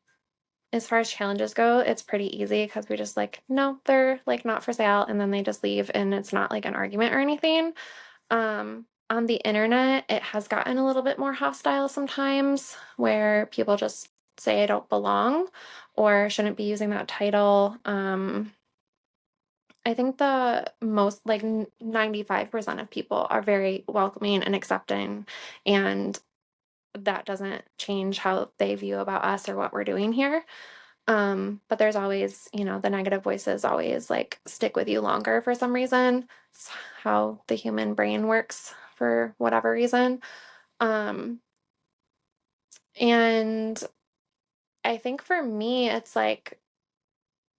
as far as challenges go, it's pretty easy because we just like, no, they're like not for sale. And then they just leave and it's not like an argument or anything. On the internet, it has gotten a little bit more hostile sometimes where people just say I don't belong or shouldn't be using that title. I think the most like 95% of people are very welcoming and accepting, and that doesn't change how they view about us or what we're doing here. But there's always, the negative voices always like stick with you longer for some reason. It's how the human brain works for whatever reason. And I think for me, it's like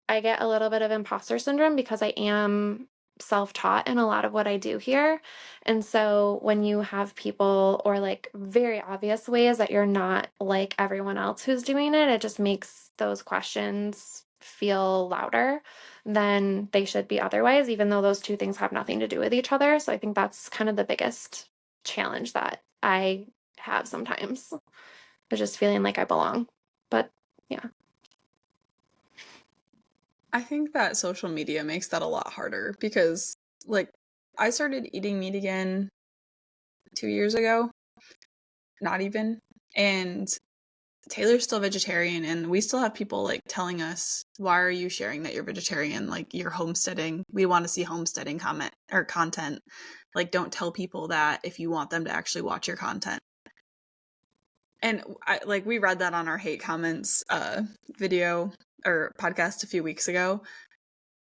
I get a little bit of imposter syndrome because I am self-taught in a lot of what I do here. And so when you have people, or like very obvious ways that you're not like everyone else who's doing it, it just makes those questions feel louder than they should be otherwise, even though those two things have nothing to do with each other. So I think that's kind of the biggest challenge that I have sometimes, is just feeling like I belong. But yeah. I think that social media makes that a lot harder because, like, I started eating meat again 2 years ago, not even, and Taylor's still vegetarian, and we still have people like telling us, why are you sharing that you're vegetarian? Like, you're homesteading. We want to see homesteading comment or content. Like, don't tell people that if you want them to actually watch your content. And we read that on our hate comments video or podcast a few weeks ago.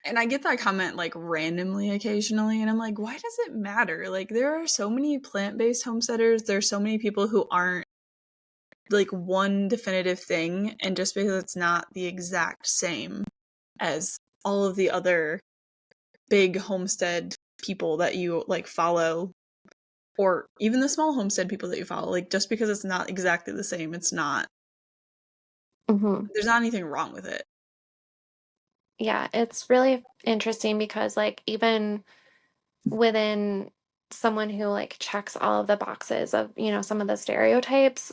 And I get that comment like randomly occasionally, and I'm like, why does it matter? Like, there are so many plant-based homesteaders. There's so many people who aren't like one definitive thing, and just because it's not the exact same as all of the other big homestead people that you like follow, or even the small homestead people that you follow, like, just because it's not exactly the same, it's not, there's not anything wrong with it. Yeah, it's really interesting because like even within someone who like checks all of the boxes of, some of the stereotypes,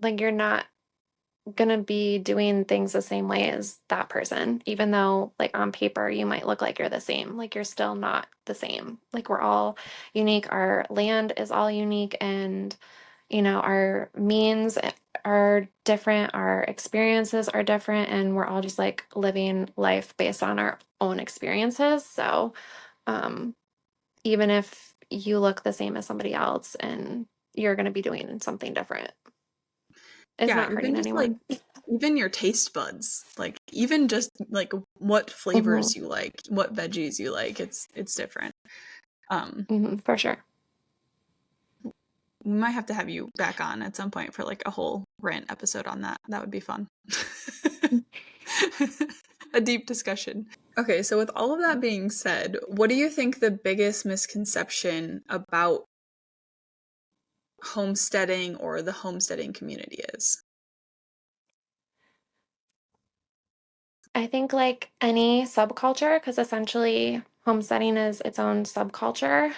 like you're not gonna be doing things the same way as that person, even though like on paper you might look like you're the same. Like you're still not the same. Like we're all unique. Our land is all unique, and our means are different, our experiences are different, and we're all just like living life based on our own experiences. So even if you look the same as somebody else, and you're going to be doing something different, it's not hurting anyone. Even your taste buds, like even just like what flavors you like, what veggies you like, it's different. For sure. We might have to have you back on at some point for like a whole rant episode on that. That would be fun. A deep discussion. Okay, so with all of that being said, what do you think the biggest misconception about homesteading or the homesteading community is? I think like any subculture, because essentially homesteading is its own subculture,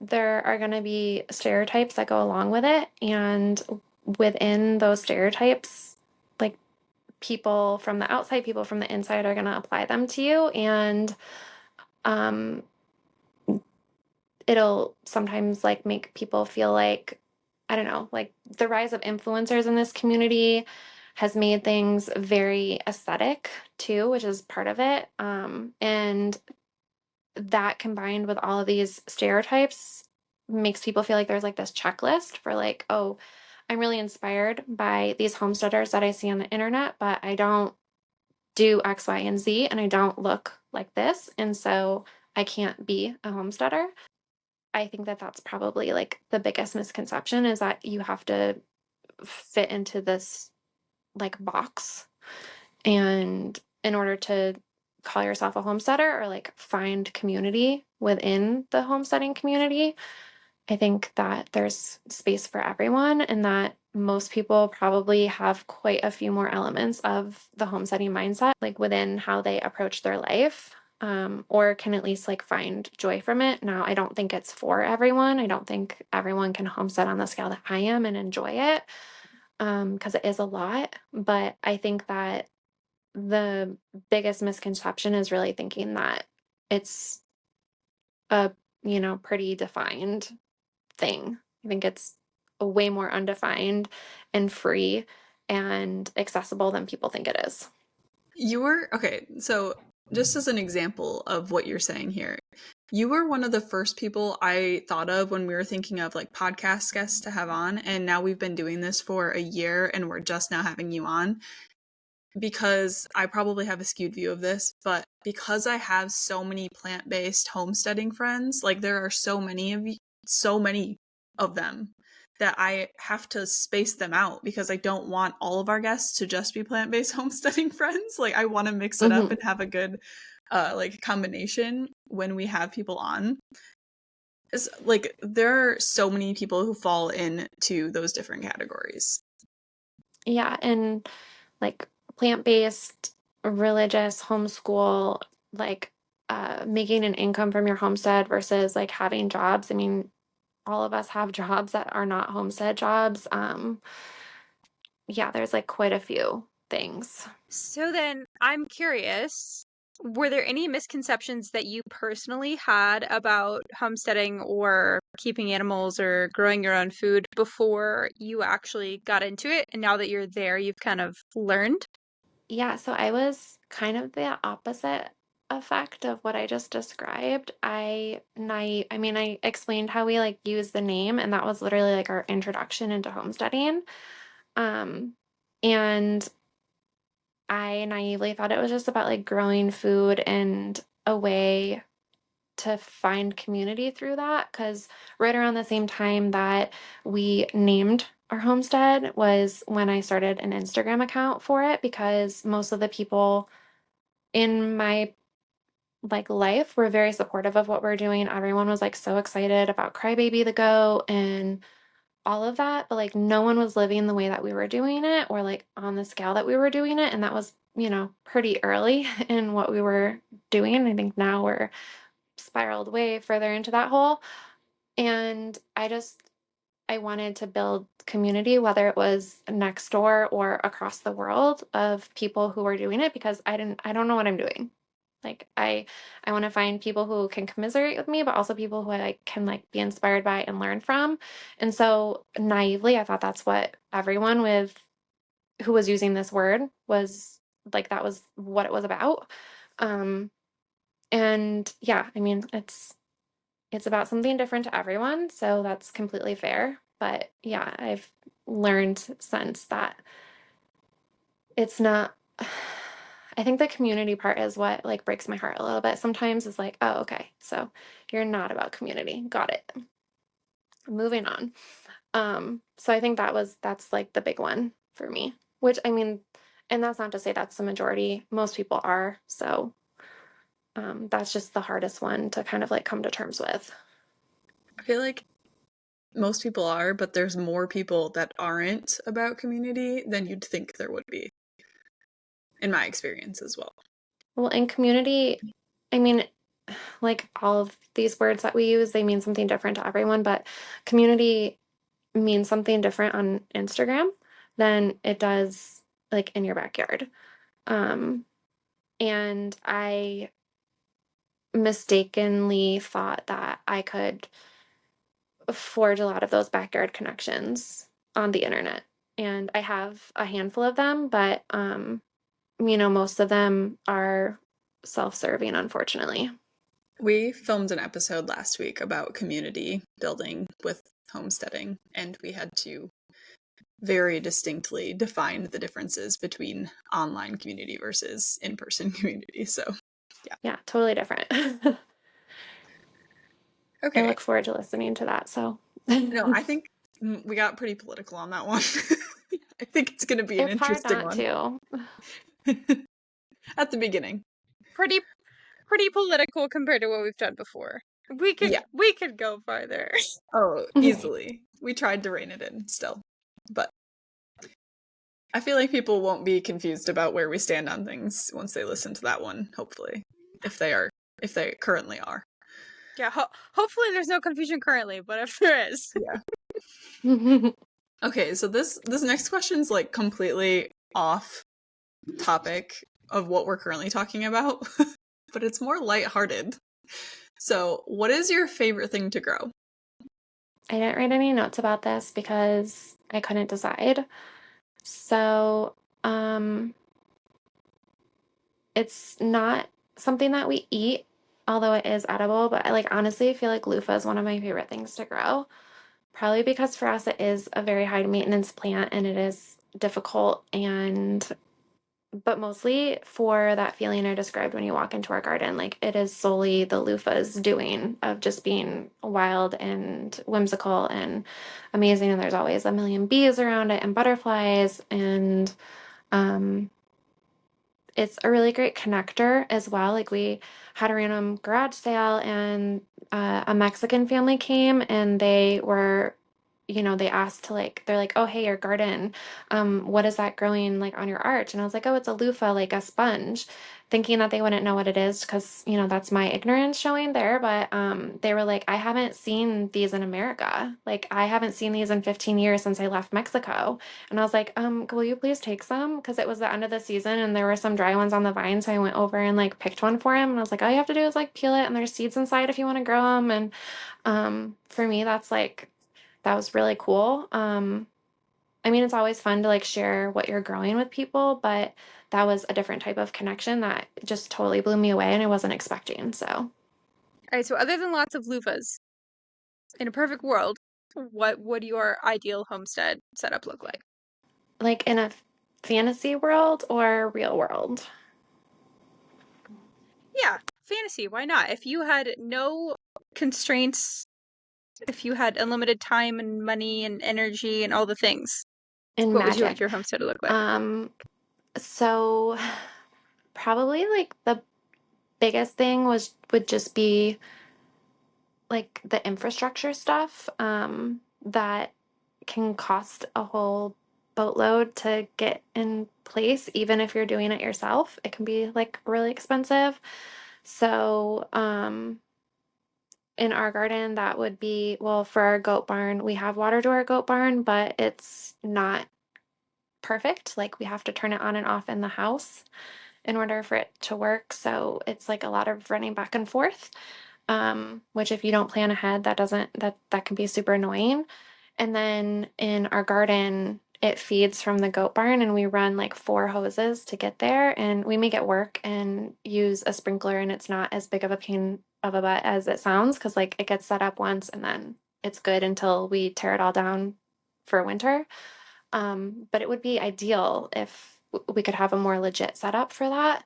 there are going to be stereotypes that go along with it. And within those stereotypes, like people from the outside, people from the inside are going to apply them to you. And um, it'll sometimes like make people feel like, I don't know, like the rise of influencers in this community has made things very aesthetic too, which is part of it. And that combined with all of these stereotypes makes people feel like there's like this checklist for like, oh, I'm really inspired by these homesteaders that I see on the internet, but I don't do X, Y, and Z, and I don't look like this. And so I can't be a homesteader. I think that that's probably like the biggest misconception, is that you have to fit into this like box, and in order to call yourself a homesteader or like find community within the homesteading community, I think that there's space for everyone, and that most people probably have quite a few more elements of the homesteading mindset, like within how they approach their life, or can at least like find joy from it. Now, I don't think it's for everyone. I don't think everyone can homestead on the scale that I am and enjoy it, because it is a lot. But I think that the biggest misconception is really thinking that it's a, pretty defined thing. I think it's a way more undefined and free and accessible than people think it is. Okay, so just as an example of what you're saying here, you were one of the first people I thought of when we were thinking of like podcast guests to have on, and now we've been doing this for a year and we're just now having you on, because I probably have a skewed view of this, but because I have so many plant-based homesteading friends, like there are so many of them that I have to space them out, because I don't want all of our guests to just be plant-based homesteading friends. Like I want to mix it up and have a good like combination when we have people on. It's like there are so many people who fall into those different categories. Yeah, and like plant-based, religious, homeschool, like making an income from your homestead versus like having jobs. I mean, all of us have jobs that are not homestead jobs. Yeah, there's like quite a few things. So then I'm curious, were there any misconceptions that you personally had about homesteading or keeping animals or growing your own food before you actually got into it? And now that you're there, you've kind of learned? Yeah, so I was kind of the opposite effect of what I just described. I mean, I explained how we like use the name, and that was literally like our introduction into homesteading. Um, and I naively thought it was just about like growing food and a way to find community through that. Because right around the same time that we named our homestead was when I started an Instagram account for it, because most of the people in my like life were very supportive of what we're doing. Everyone was like so excited about Crybaby the goat and all of that, but like no one was living the way that we were doing it or like on the scale that we were doing it. And that was, pretty early in what we were doing. I think now we're spiraled way further into that hole. And I wanted to build community, whether it was next door or across the world, of people who were doing it, because I don't know what I'm doing. Like I want to find people who can commiserate with me, but also people who I like can like be inspired by and learn from. And so naively, I thought that's what everyone with who was using this word was like, that was what it was about. Um and yeah, I mean, it's about something different to everyone, so that's completely fair. But yeah, I've learned since that it's not I think the community part is what like breaks my heart a little bit sometimes, is like, oh, okay, so you're not about community. Got it. Moving on. So I think that's like the big one for me. Which I mean, and that's not to say that's the majority. Most people are. So that's just the hardest one to kind of like come to terms with. I feel like most people are, but there's more people that aren't about community than you'd think there would be, in my experience as well. Well, in community, I mean, like all of these words that we use, they mean something different to everyone, but community means something different on Instagram than it does like in your backyard. Um, and I mistakenly thought that I could forge a lot of those backyard connections on the internet. And I have a handful of them, but most of them are self-serving, unfortunately. We filmed an episode last week about community building with homesteading, and we had to very distinctly define the differences between online community versus in-person community. So, yeah. Yeah, totally different. I Okay. look forward to listening to that. So, No, I think we got pretty political on that one. I think it's going to be an it's hard interesting not one. to. At the beginning. Pretty political compared to what we've done before. We could go farther. Oh, easily. We tried to rein it in still. But I feel like people won't be confused about where we stand on things once they listen to that one, hopefully. If they currently are. Yeah, hopefully there's no confusion currently, but if there is. Yeah. Okay, so this next question's like completely off topic of what we're currently talking about, but it's more lighthearted. So, what is your favorite thing to grow? I didn't write any notes about this because I couldn't decide. So, it's not something that we eat, although it is edible, but I like honestly feel like loofah is one of my favorite things to grow. Probably because for us it is a very high maintenance plant and it is difficult, but mostly for that feeling I described when you walk into our garden. Like it is solely the loofah's doing of just being wild and whimsical and amazing. And there's always a million bees around it and butterflies. And it's a really great connector as well. Like we had a random garage sale and a Mexican family came and they were, they asked to like, they're like, oh, hey, your garden, what is that growing like on your arch? And I was like, oh, it's a loofah, like a sponge, thinking that they wouldn't know what it is because, that's my ignorance showing there. But they were like, I haven't seen these in America. Like I haven't seen these in 15 years since I left Mexico. And I was like, will you please take some? Because it was the end of the season and there were some dry ones on the vine. So I went over and like picked one for him. And I was like, all you have to do is like peel it and there's seeds inside if you want to grow them. And for me, that was really cool. I mean, it's always fun to like share what you're growing with people, but that was a different type of connection that just totally blew me away and I wasn't expecting. So, All right, so other than lots of loofahs, in a perfect world, what would your ideal homestead setup look like? like in a fantasy world or real world? Yeah, fantasy, why not? If you had no constraints, if you had unlimited time and money and energy and all the things, In what would you like magic. your homestead to look like? So probably like the biggest thing would just be like the infrastructure stuff that can cost a whole boatload to get in place even if you're doing it yourself. It can be like really expensive. So in our garden that would be, well, for our goat barn, we have water to our goat barn, but it's not perfect. Like we have to turn it on and off in the house in order for it to work. So it's like a lot of running back and forth, which if you don't plan ahead, that can be super annoying. And then in our garden, it feeds from the goat barn, and we run like 4 hoses to get there. And we make it work and use a sprinkler, and it's not as big of a pain of a butt as it sounds because like it gets set up once and then it's good until we tear it all down for winter. But it would be ideal if we could have a more legit setup for that.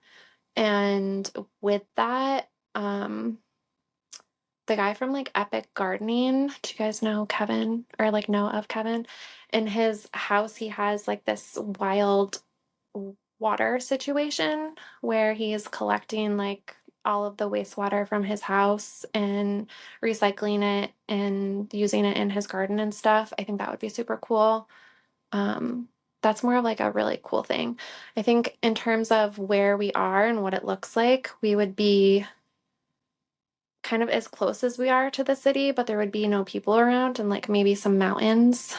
And with that, the guy from like Epic Gardening, do you guys know Kevin or like know of Kevin? In his house, he has like this wild water situation where he's collecting like all of the wastewater from his house and recycling it and using it in his garden and stuff. I think that would be super cool. That's more of like a really cool thing. I think in terms of where we are and what it looks like, we would be kind of as close as we are to the city, but there would be no people around and like maybe some mountains.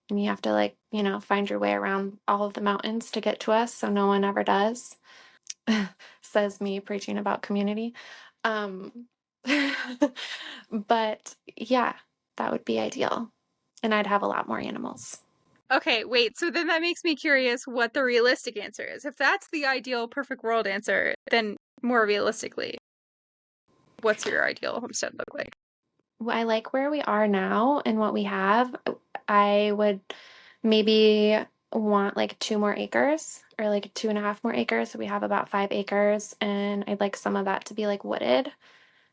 And you have to like, find your way around all of the mountains to get to us, so no one ever does. Says me preaching about community. Um, but yeah, that would be ideal. And I'd have a lot more animals. Okay, wait, so then that makes me curious what the realistic answer is. If that's the ideal perfect world answer, then more realistically, what's your ideal homestead look like? I like where we are now and what we have. I would maybe want like 2 more acres or like 2.5 more acres. So we have about 5 acres, and I'd like some of that to be like wooded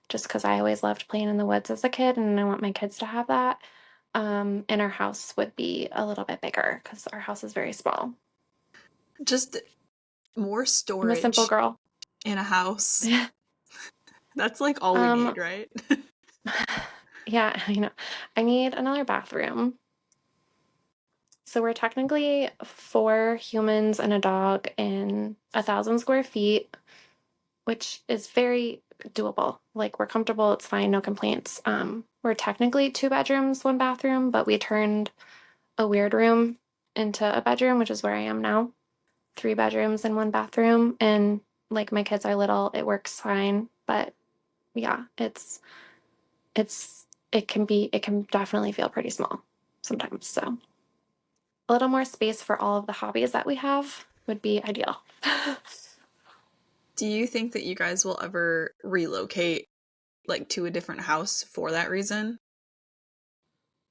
just because I always loved playing in the woods as a kid and I want my kids to have that. And our house would be a little bit bigger because our house is very small. Just more I'm a storage simple girl. in a house. That's like all we need, right? Yeah, I need another bathroom. So we're technically 4 humans and a dog in 1,000 square feet, which is very doable. Like we're comfortable, it's fine, no complaints. We're technically 2 bedrooms, 1 bathroom, but we turned a weird room into a bedroom, which is where I am now. 3 bedrooms and 1 bathroom, and like my kids are little, it works fine. But yeah, it can definitely feel pretty small sometimes. So a little more space for all of the hobbies that we have would be ideal. Do you think that you guys will ever relocate like to a different house for that reason?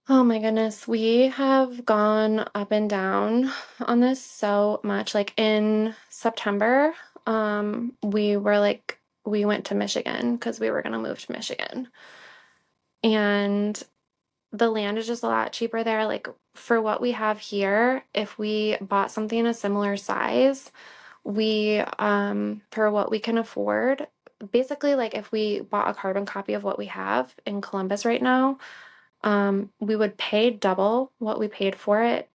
Oh my goodness, we have gone up and down on this so much. Like in September, we went to Michigan because we were gonna move to Michigan. And the land is just a lot cheaper there. Like for what we have here, if we bought something a similar size, we, for what we can afford, basically, like if we bought a carbon copy of what we have in Columbus right now, we would pay double what we paid for it,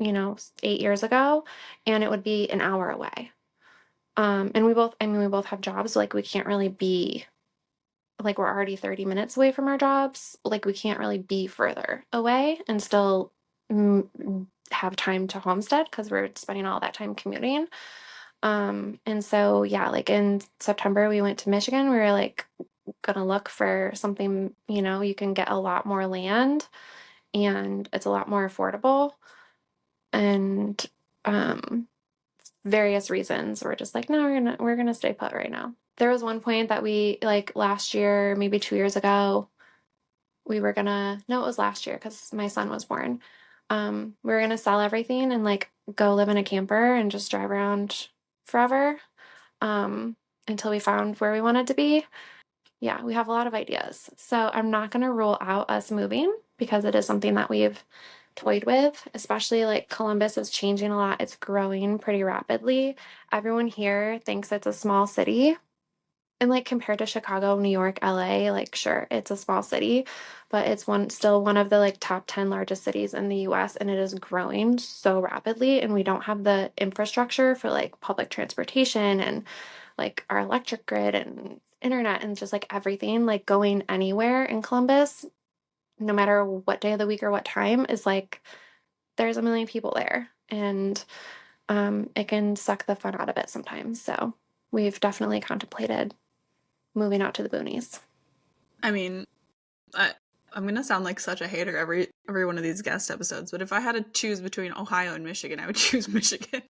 8 years ago, and it would be an hour away. And we both have jobs, like we can't really be, like we're already 30 minutes away from our jobs, like we can't really be further away and still have time to homestead because we're spending all that time commuting. And so yeah, like in September we went to Michigan. We were like gonna look for something, you can get a lot more land and it's a lot more affordable. And various reasons we're just like, no, we're gonna stay put right now. There was one point that we, like last year, maybe 2 years ago, we were gonna, no, it was last year because my son was born. We were gonna sell everything and like go live in a camper and just drive around forever, until we found where we wanted to be. Yeah, we have a lot of ideas. So I'm not gonna rule out us moving because it is something that we've toyed with, especially like Columbus is changing a lot. It's growing pretty rapidly. Everyone here thinks it's a small city. And like compared to Chicago, New York, LA, like sure, it's a small city, but it's still one of the like top 10 largest cities in the US, and it is growing so rapidly, and we don't have the infrastructure for like public transportation and like our electric grid and internet and just like everything like going anywhere in Columbus, no matter what day of the week or what time, is like there's a million people there, and it can suck the fun out of it sometimes. So we've definitely contemplated moving out to the boonies. I mean, I'm gonna sound like such a hater every one of these guest episodes, but if I had to choose between Ohio and Michigan, I would choose Michigan.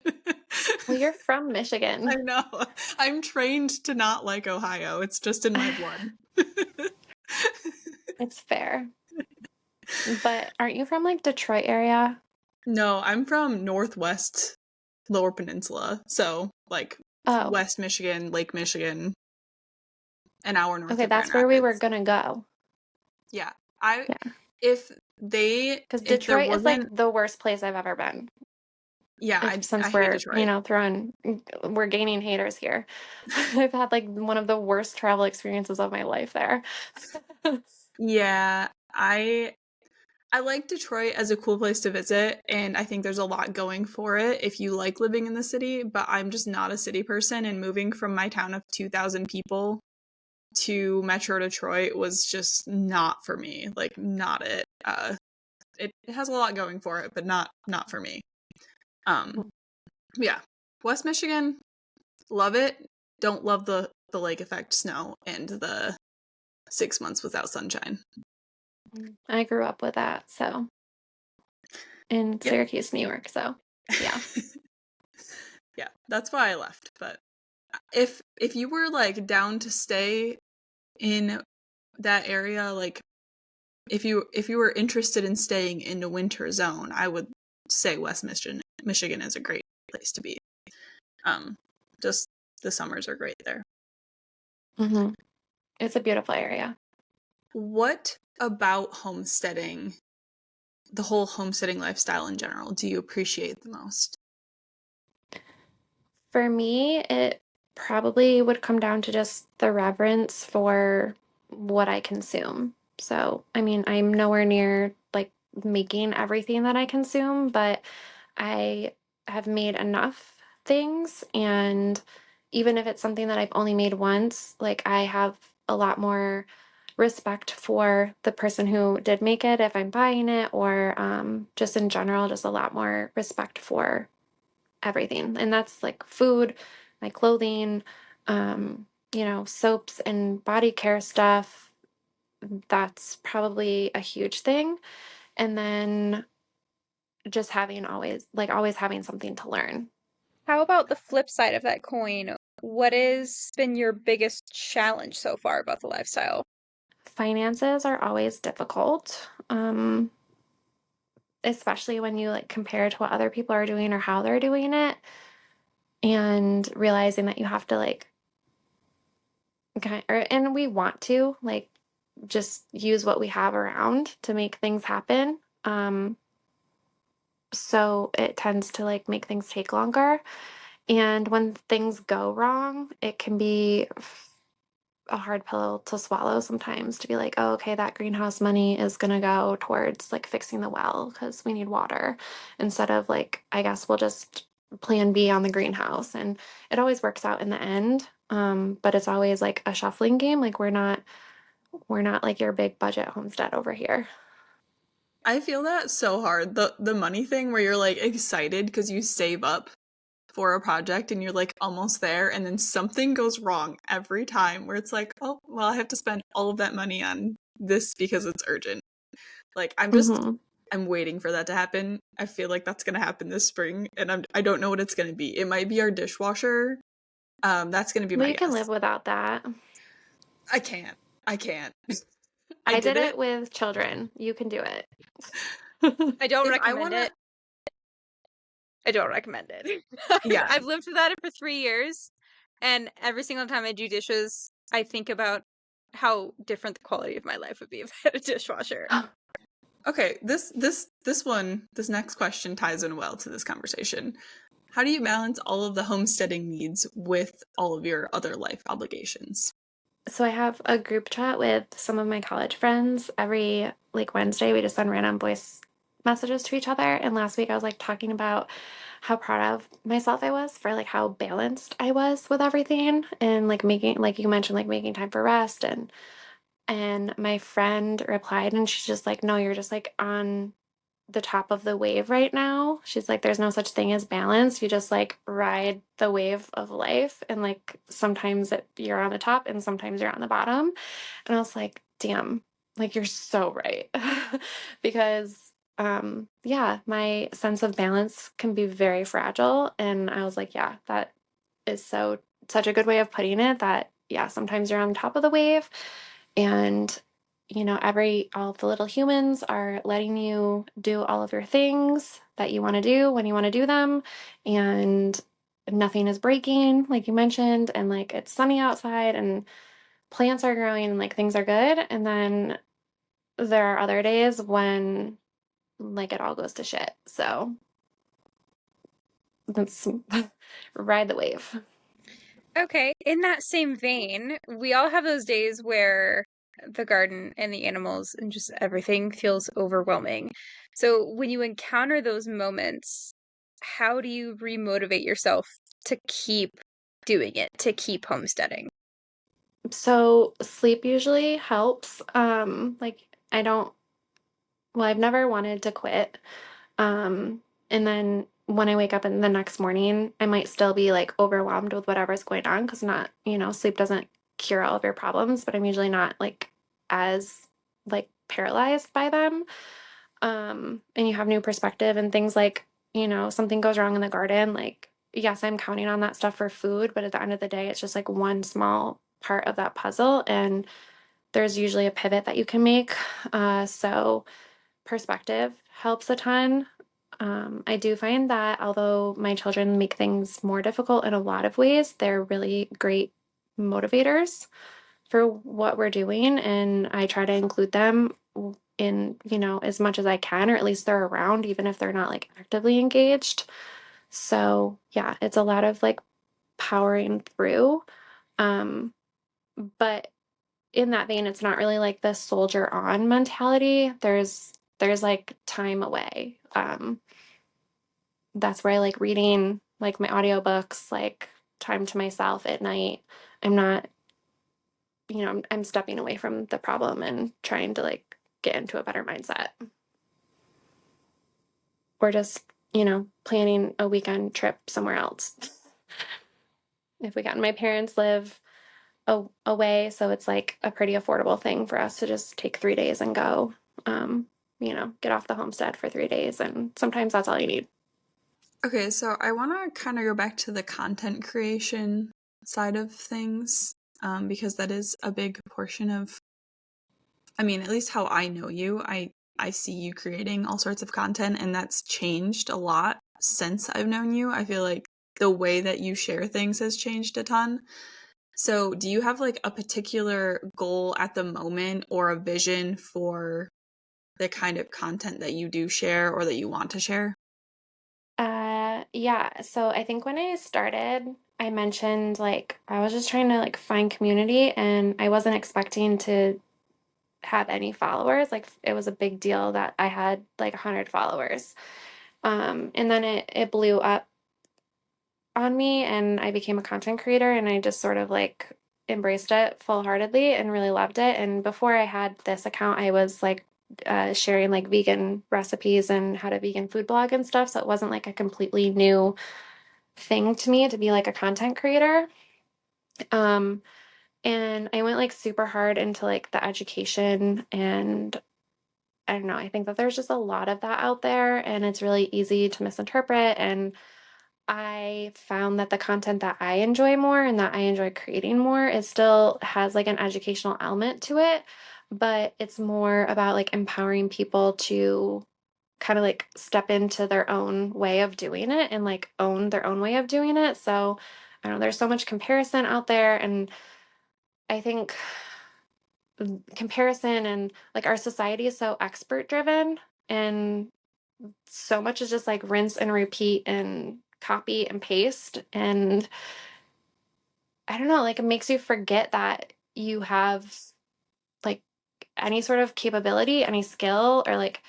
Well, you're from Michigan. I know. I'm trained to not like Ohio. It's just in my blood. It's fair. But aren't you from like Detroit area? No, I'm from Northwest Lower Peninsula. So, like, West Michigan, Lake Michigan, an hour north Okay, of that's Grand where we were Rapids. gonna go. Yeah. Because If there Detroit is like wasn't, the worst place I've ever been. yeah, I Since hate we're, Detroit. we're gaining haters here. I've had like one of the worst travel experiences of my life there. Yeah, I like Detroit as a cool place to visit, and I think there's a lot going for it if you like living in the city, but I'm just not a city person, and moving from my town of 2,000 people to Metro Detroit was just not for me. Like, not it. It has a lot going for it, but not for me. Yeah. West Michigan, love it. Don't love the lake effect snow and the 6 months without sunshine. I grew up with that, so in Syracuse, New York, so yeah. Yeah, that's why I left. But if you were like down to stay in that area, like if you were interested in staying in the winter zone, I would say West Michigan is a great place to be. Just the summers are great there. Mm-hmm. It's a beautiful area. What about homesteading, the whole homesteading lifestyle in general, do you appreciate the most? For me, it probably would come down to just the reverence for what I consume. So, I mean, I'm nowhere near like making everything that I consume, but I have made enough things. And even if it's something that I've only made once, like I have a lot more respect for the person who did make it if I'm buying it, or just in general, just a lot more respect for everything. And that's like food, my clothing, soaps and body care stuff. That's probably a huge thing. And then just always having something to learn. How about the flip side of that coin? What has been your biggest challenge so far about the lifestyle? Finances are always difficult. Especially when you like compare to what other people are doing or how they're doing it, and realizing that you have to like and we want to like just use what we have around to make things happen. So it tends to like make things take longer. And when things go wrong, it can be a hard pill to swallow sometimes, to be like, oh, okay, that greenhouse money is going to go towards like fixing the well because we need water, instead of like, I guess we'll just plan B on the greenhouse. And it always works out in the end. But it's always like a shuffling game. Like we're not like your big budget homestead over here. I feel that so hard. The money thing where you're like excited because you save up for a project and you're like almost there, and then something goes wrong every time where it's like, oh, well, I have to spend all of that money on this because it's urgent. Like I'm waiting for that to happen. I feel like that's gonna happen this spring, and I don't know what it's gonna be. It might be our dishwasher. That's gonna be Well, my you can guess. live without that. I can't. I can't. I did it with children. You can do it. I don't If I recommend wanna- it. I don't recommend it. Yeah. I've lived without it for 3 years, and every single time I do dishes, I think about how different the quality of my life would be if I had a dishwasher. Okay, this next question ties in well to this conversation. How do you balance all of the homesteading needs with all of your other life obligations? So I have a group chat with some of my college friends. Every like Wednesday, we just send random voice messages to each other. And last week I was like talking about how proud of myself I was for like how balanced I was with everything, and like making, like you mentioned, like making time for rest. And my friend replied and she's just like, no, you're just like on the top of the wave right now. She's like, there's no such thing as balance. You just like ride the wave of life. And like sometimes you're on the top and sometimes you're on the bottom. And I was like, damn, like you're so right. Because yeah, my sense of balance can be very fragile. And I was like, yeah, that is such a good way of putting it, that yeah, sometimes you're on top of the wave, and all the little humans are letting you do all of your things that you want to do when you want to do them, and nothing is breaking, like you mentioned, and like it's sunny outside and plants are growing and like things are good. And then there are other days when like it all goes to shit. So let's ride the wave. Okay, in that same vein, we all have those days where the garden and the animals and just everything feels overwhelming. So when you encounter those moments, how do you remotivate yourself to keep doing it, to keep homesteading? So sleep usually helps. Like I don't, well, I've never wanted to quit. And then when I wake up in the next morning, I might still be like overwhelmed with whatever's going on, because not, sleep doesn't cure all of your problems, but I'm usually not like as like paralyzed by them. And you have new perspective and things like, something goes wrong in the garden, like yes, I'm counting on that stuff for food, but at the end of the day, it's just like one small part of that puzzle, and there's usually a pivot that you can make. So perspective helps a ton. I do find that although my children make things more difficult in a lot of ways, they're really great motivators for what we're doing. And I try to include them in, as much as I can, or at least they're around, even if they're not like actively engaged. So yeah, it's a lot of like powering through. But in that vein, it's not really like the soldier on mentality. There's like time away. That's where I like reading like my audiobooks, like time to myself at night. I'm not, I'm stepping away from the problem and trying to like get into a better mindset. Or just, planning a weekend trip somewhere else. If we got, my parents live away, so it's like a pretty affordable thing for us to just take 3 days and go. Get off the homestead for 3 days, and sometimes that's all you need. Okay, so I want to kind of go back to the content creation side of things, because that is a big portion of, I mean, at least how I know you. I see you creating all sorts of content, and that's changed a lot since I've known you. I feel like the way that you share things has changed a ton. So do you have like a particular goal at the moment or a vision for the kind of content that you do share or that you want to share? Yeah, so I think when I started, I mentioned like I was just trying to like find community and I wasn't expecting to have any followers. Like it was a big deal that I had like 100 followers. And then it blew up on me and I became a content creator and I just sort of like embraced it full-heartedly and really loved it. And before I had this account, I was like sharing like vegan recipes and how to vegan food blog and stuff. So it wasn't like a completely new thing to me to be like a content creator. Um, and I went like super hard into like the education and I don't know, I think that there's just a lot of that out there and it's really easy to misinterpret. And I found that the content that I enjoy more and that I enjoy creating more, it still has like an educational element to it, but it's more about like empowering people to kind of like step into their own way of doing it and like own their own way of doing it. So I don't know, there's so much comparison out there and I think comparison and like our society is so expert driven and so much is just like rinse and repeat and copy and paste and I don't know, like it makes you forget that you have like any sort of capability, any skill or like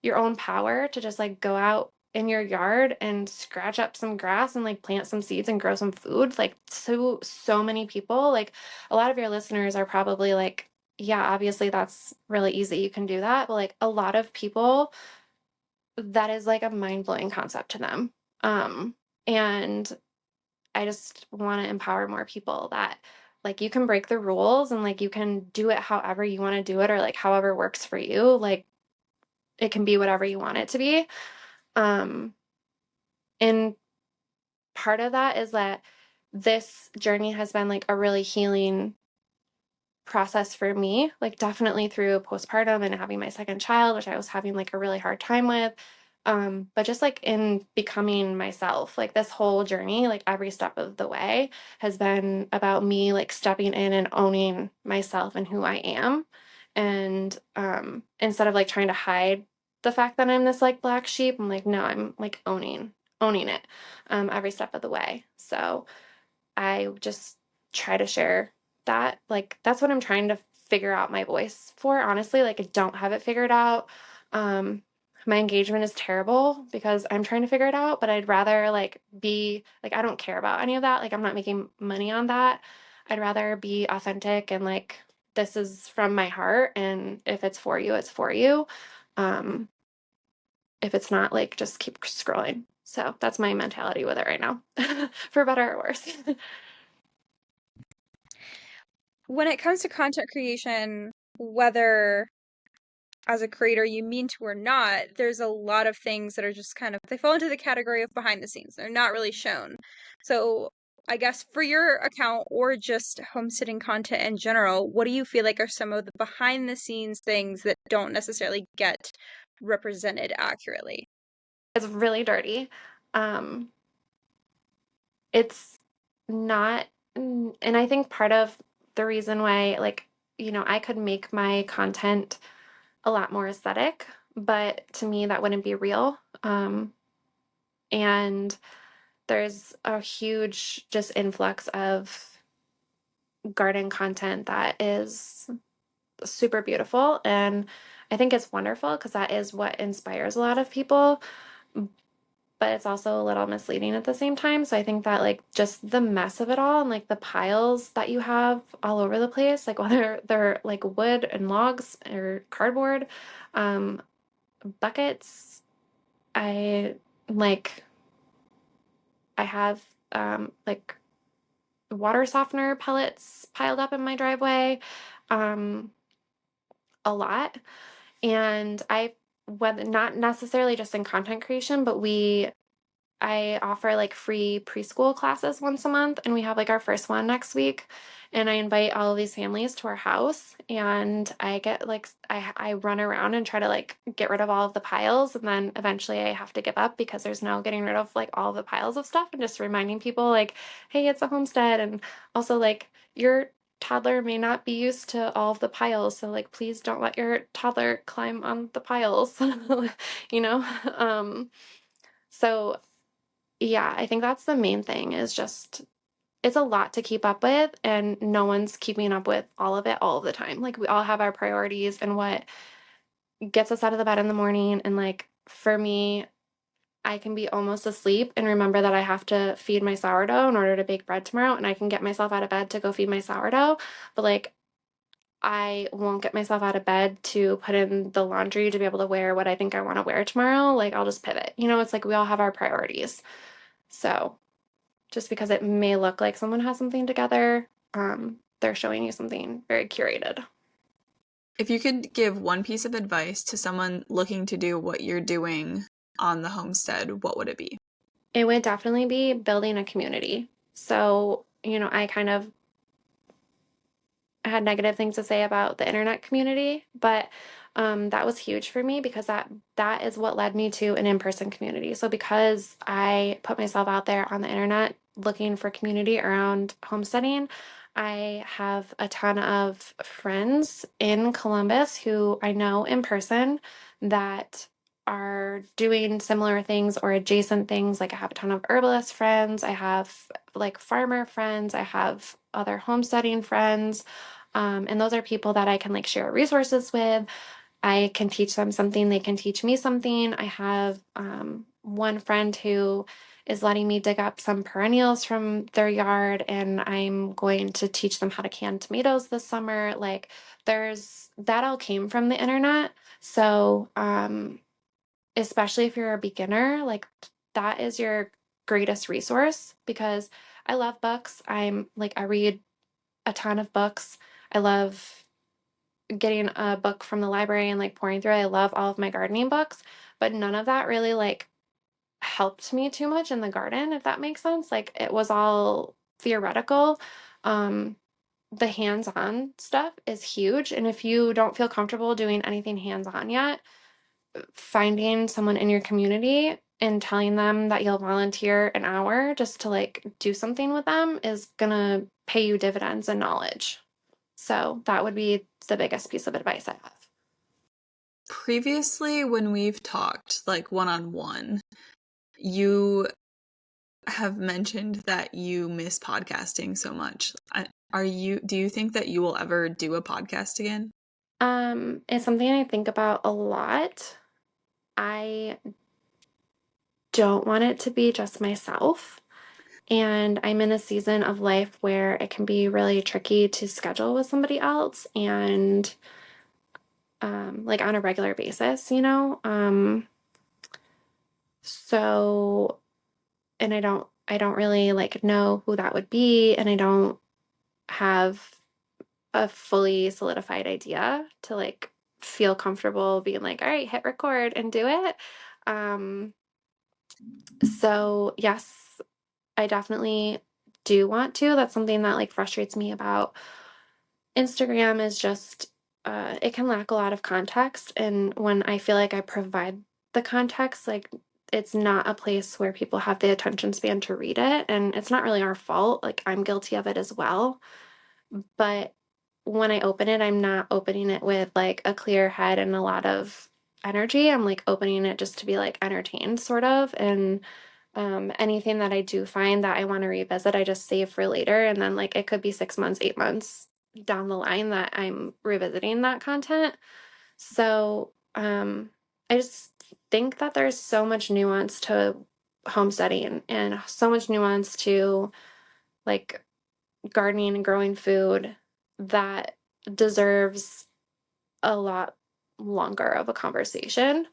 your own power to just like go out in your yard and scratch up some grass and like plant some seeds and grow some food. Like so many people, like a lot of your listeners are probably like, yeah, obviously that's really easy. You can do that. But like a lot of people, that is like a mind-blowing concept to them. And I just want to empower more people that like you can break the rules and like you can do it however you want to do it or like however works for you. Like it can be whatever you want it to be. Um, and part of that is that this journey has been like a really healing process for me, like definitely through postpartum and having my second child, which I was having like a really hard time with. But just like in becoming myself, like this whole journey, like every step of the way has been about me like stepping in and owning myself and who I am. And instead of like trying to hide the fact that I'm this like black sheep, I'm like, no, I'm like owning it every step of the way. So I just try to share that. Like that's what I'm trying to figure out my voice for. Honestly, like I don't have it figured out. Um my engagement is terrible because I'm trying to figure it out, but I'd rather like be like I don't care about any of that. Like I'm not making money on that. I'd rather be authentic and like this is from my heart and if it's for you, it's for you. Um if it's not, like just keep scrolling. So that's my mentality with it right now. For better or worse. When it comes to content creation, whether as a creator you mean to or not, there's a lot of things that are just kind of they fall into the category of behind the scenes. They're not really shown. So I guess for your account or just homesteading content in general, what do you feel like are some of the behind the scenes things that don't necessarily get represented accurately? It's really dirty. Um, it's not, and I think part of the reason why, like, I could make my content a lot more aesthetic, but to me, that wouldn't be real. And there's a huge just influx of garden content that is super beautiful. And I think it's wonderful because that is what inspires a lot of people. But it's also a little misleading at the same time. So I think that like just the mess of it all and like the piles that you have all over the place, like whether they're like wood and logs or cardboard, um, buckets, I like I have like water softener pellets piled up in my driveway, um, a lot. And I whether not necessarily just in content creation, but I offer like free preschool classes once a month, and we have like our first one next week. And I invite all of these families to our house, and I get like I run around and try to like get rid of all of the piles, and then eventually I have to give up because there's no getting rid of like all the piles of stuff, and just reminding people like, hey, it's a homestead, and also like your toddler may not be used to all of the piles, so like please don't let your toddler climb on the piles, you know. So yeah, I think that's the main thing is just it's a lot to keep up with, and no one's keeping up with all of it all of the time. Like we all have our priorities and what gets us out of the bed in the morning. And like for me, I can be almost asleep and remember that I have to feed my sourdough in order to bake bread tomorrow, and I can get myself out of bed to go feed my sourdough. But like I won't get myself out of bed to put in the laundry to be able to wear what I think I want to wear tomorrow. Like I'll just pivot. It's like we all have our priorities. So just because it may look like someone has something together, they're showing you something very curated. If you could give one piece of advice to someone looking to do what you're doing on the homestead, what would it be? It would definitely be building a community. So, I kind of had negative things to say about the internet community, but that was huge for me because that is what led me to an in-person community. So because I put myself out there on the internet looking for community around homesteading, I have a ton of friends in Columbus who I know in person that are doing similar things or adjacent things. Like I have a ton of herbalist friends, I have like farmer friends, I have other homesteading friends. And those are people that I can like share resources with. I can teach them something, they can teach me something. I have one friend who is letting me dig up some perennials from their yard, and I'm going to teach them how to can tomatoes this summer. Like that all came from the internet. So, especially if you're a beginner, like that is your greatest resource because I love books. I read a ton of books. I love getting a book from the library and like pouring through it. I love all of my gardening books, but none of that really like helped me too much in the garden, if that makes sense. Like it was all theoretical. Um, the hands-on stuff is huge. And if you don't feel comfortable doing anything hands-on yet, finding someone in your community and telling them that you'll volunteer an hour just to like do something with them is gonna pay you dividends and knowledge. So that would be the biggest piece of advice I have. Previously, when we've talked like one-on-one, you have mentioned that you miss podcasting so much. Do you think that you will ever do a podcast again? It's something I think about a lot. I don't want it to be just myself. And I'm in a season of life where it can be really tricky to schedule with somebody else and like on a regular basis. So and I don't really like know who that would be, and I don't have a fully solidified idea to like feel comfortable being like, all right, hit record and do it. Um, so yes, I definitely do want to. That's something that like frustrates me about Instagram is just it can lack a lot of context. And when I feel like I provide the context, like it's not a place where people have the attention span to read it. And it's not really our fault. Like I'm guilty of it as well. But when I open it, I'm not opening it with like a clear head and a lot of energy. I'm like opening it just to be like entertained, sort of. And anything that I do find that I want to revisit, I just save for later. And then like it could be 6 months, 8 months down the line that I'm revisiting that content. So I just think that there's so much nuance to homesteading and so much nuance to like gardening and growing food that deserves a lot longer of a conversation.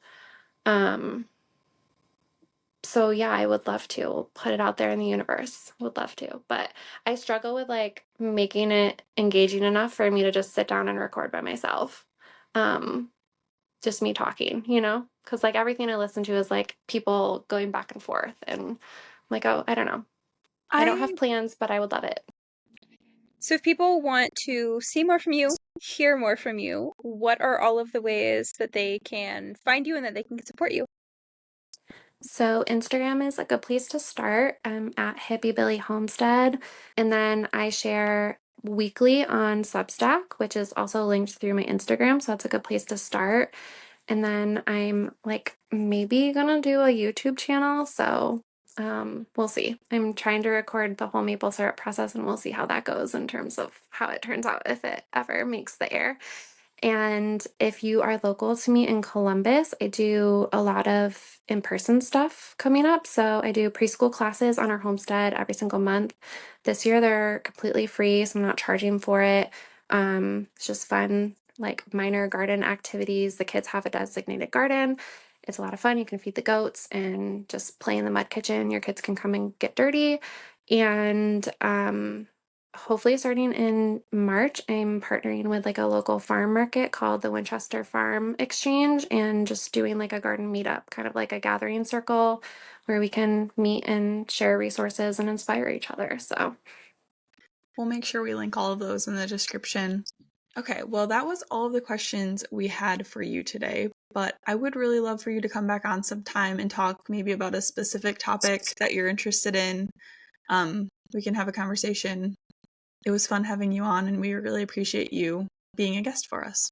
Um, so yeah, I would love to put it out there in the universe. Would love to, but I struggle with like making it engaging enough for me to just sit down and record by myself. Um, just me talking, because like everything I listen to is like people going back and forth, and I'm like, oh, I don't know. I don't have plans, but I would love it. So if people want to see more from you, hear more from you, what are all of the ways that they can find you and that they can support you? So Instagram is a good place to start. I'm at Hippiebilly Homestead. And then I share weekly on Substack, which is also linked through my Instagram. So that's a good place to start. And then I'm like maybe gonna do a YouTube channel. So We'll see. I'm trying to record the whole maple syrup process, and we'll see how that goes in terms of how it turns out, if it ever makes the air. And if you are local to me in Columbus, I do a lot of in-person stuff coming up. So I do preschool classes on our homestead every single month. This year they're completely free, so I'm not charging for it. It's just fun, like minor garden activities. The kids have a designated garden. It's a lot of fun. You can feed the goats and just play in the mud kitchen. Your kids can come and get dirty. And hopefully starting in March, I'm partnering with like a local farm market called the Winchester Farm Exchange, and just doing like a garden meetup, kind of like a gathering circle where we can meet and share resources and inspire each other. So we'll make sure we link all of those in the description. Okay, well, that was all of the questions we had for you today, but I would really love for you to come back on sometime and talk maybe about a specific topic that you're interested in. We can have a conversation. It was fun having you on, and we really appreciate you being a guest for us.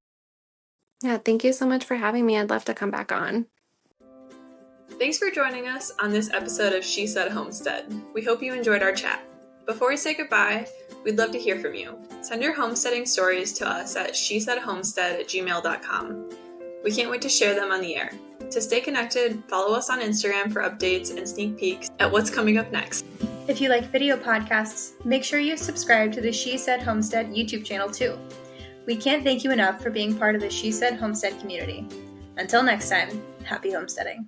yeah, thank you so much for having me. I'd love to come back on. Thanks for joining us on this episode of She Said Homestead. We hope you enjoyed our chat. Before we say goodbye, we'd love to hear from you. Send your homesteading stories to us at shesaidhomestead@gmail.com. We can't wait to share them on the air. To stay connected, follow us on Instagram for updates and sneak peeks at what's coming up next. If you like video podcasts, make sure you subscribe to the She Said Homestead YouTube channel too. We can't thank you enough for being part of the She Said Homestead community. Until next time, happy homesteading.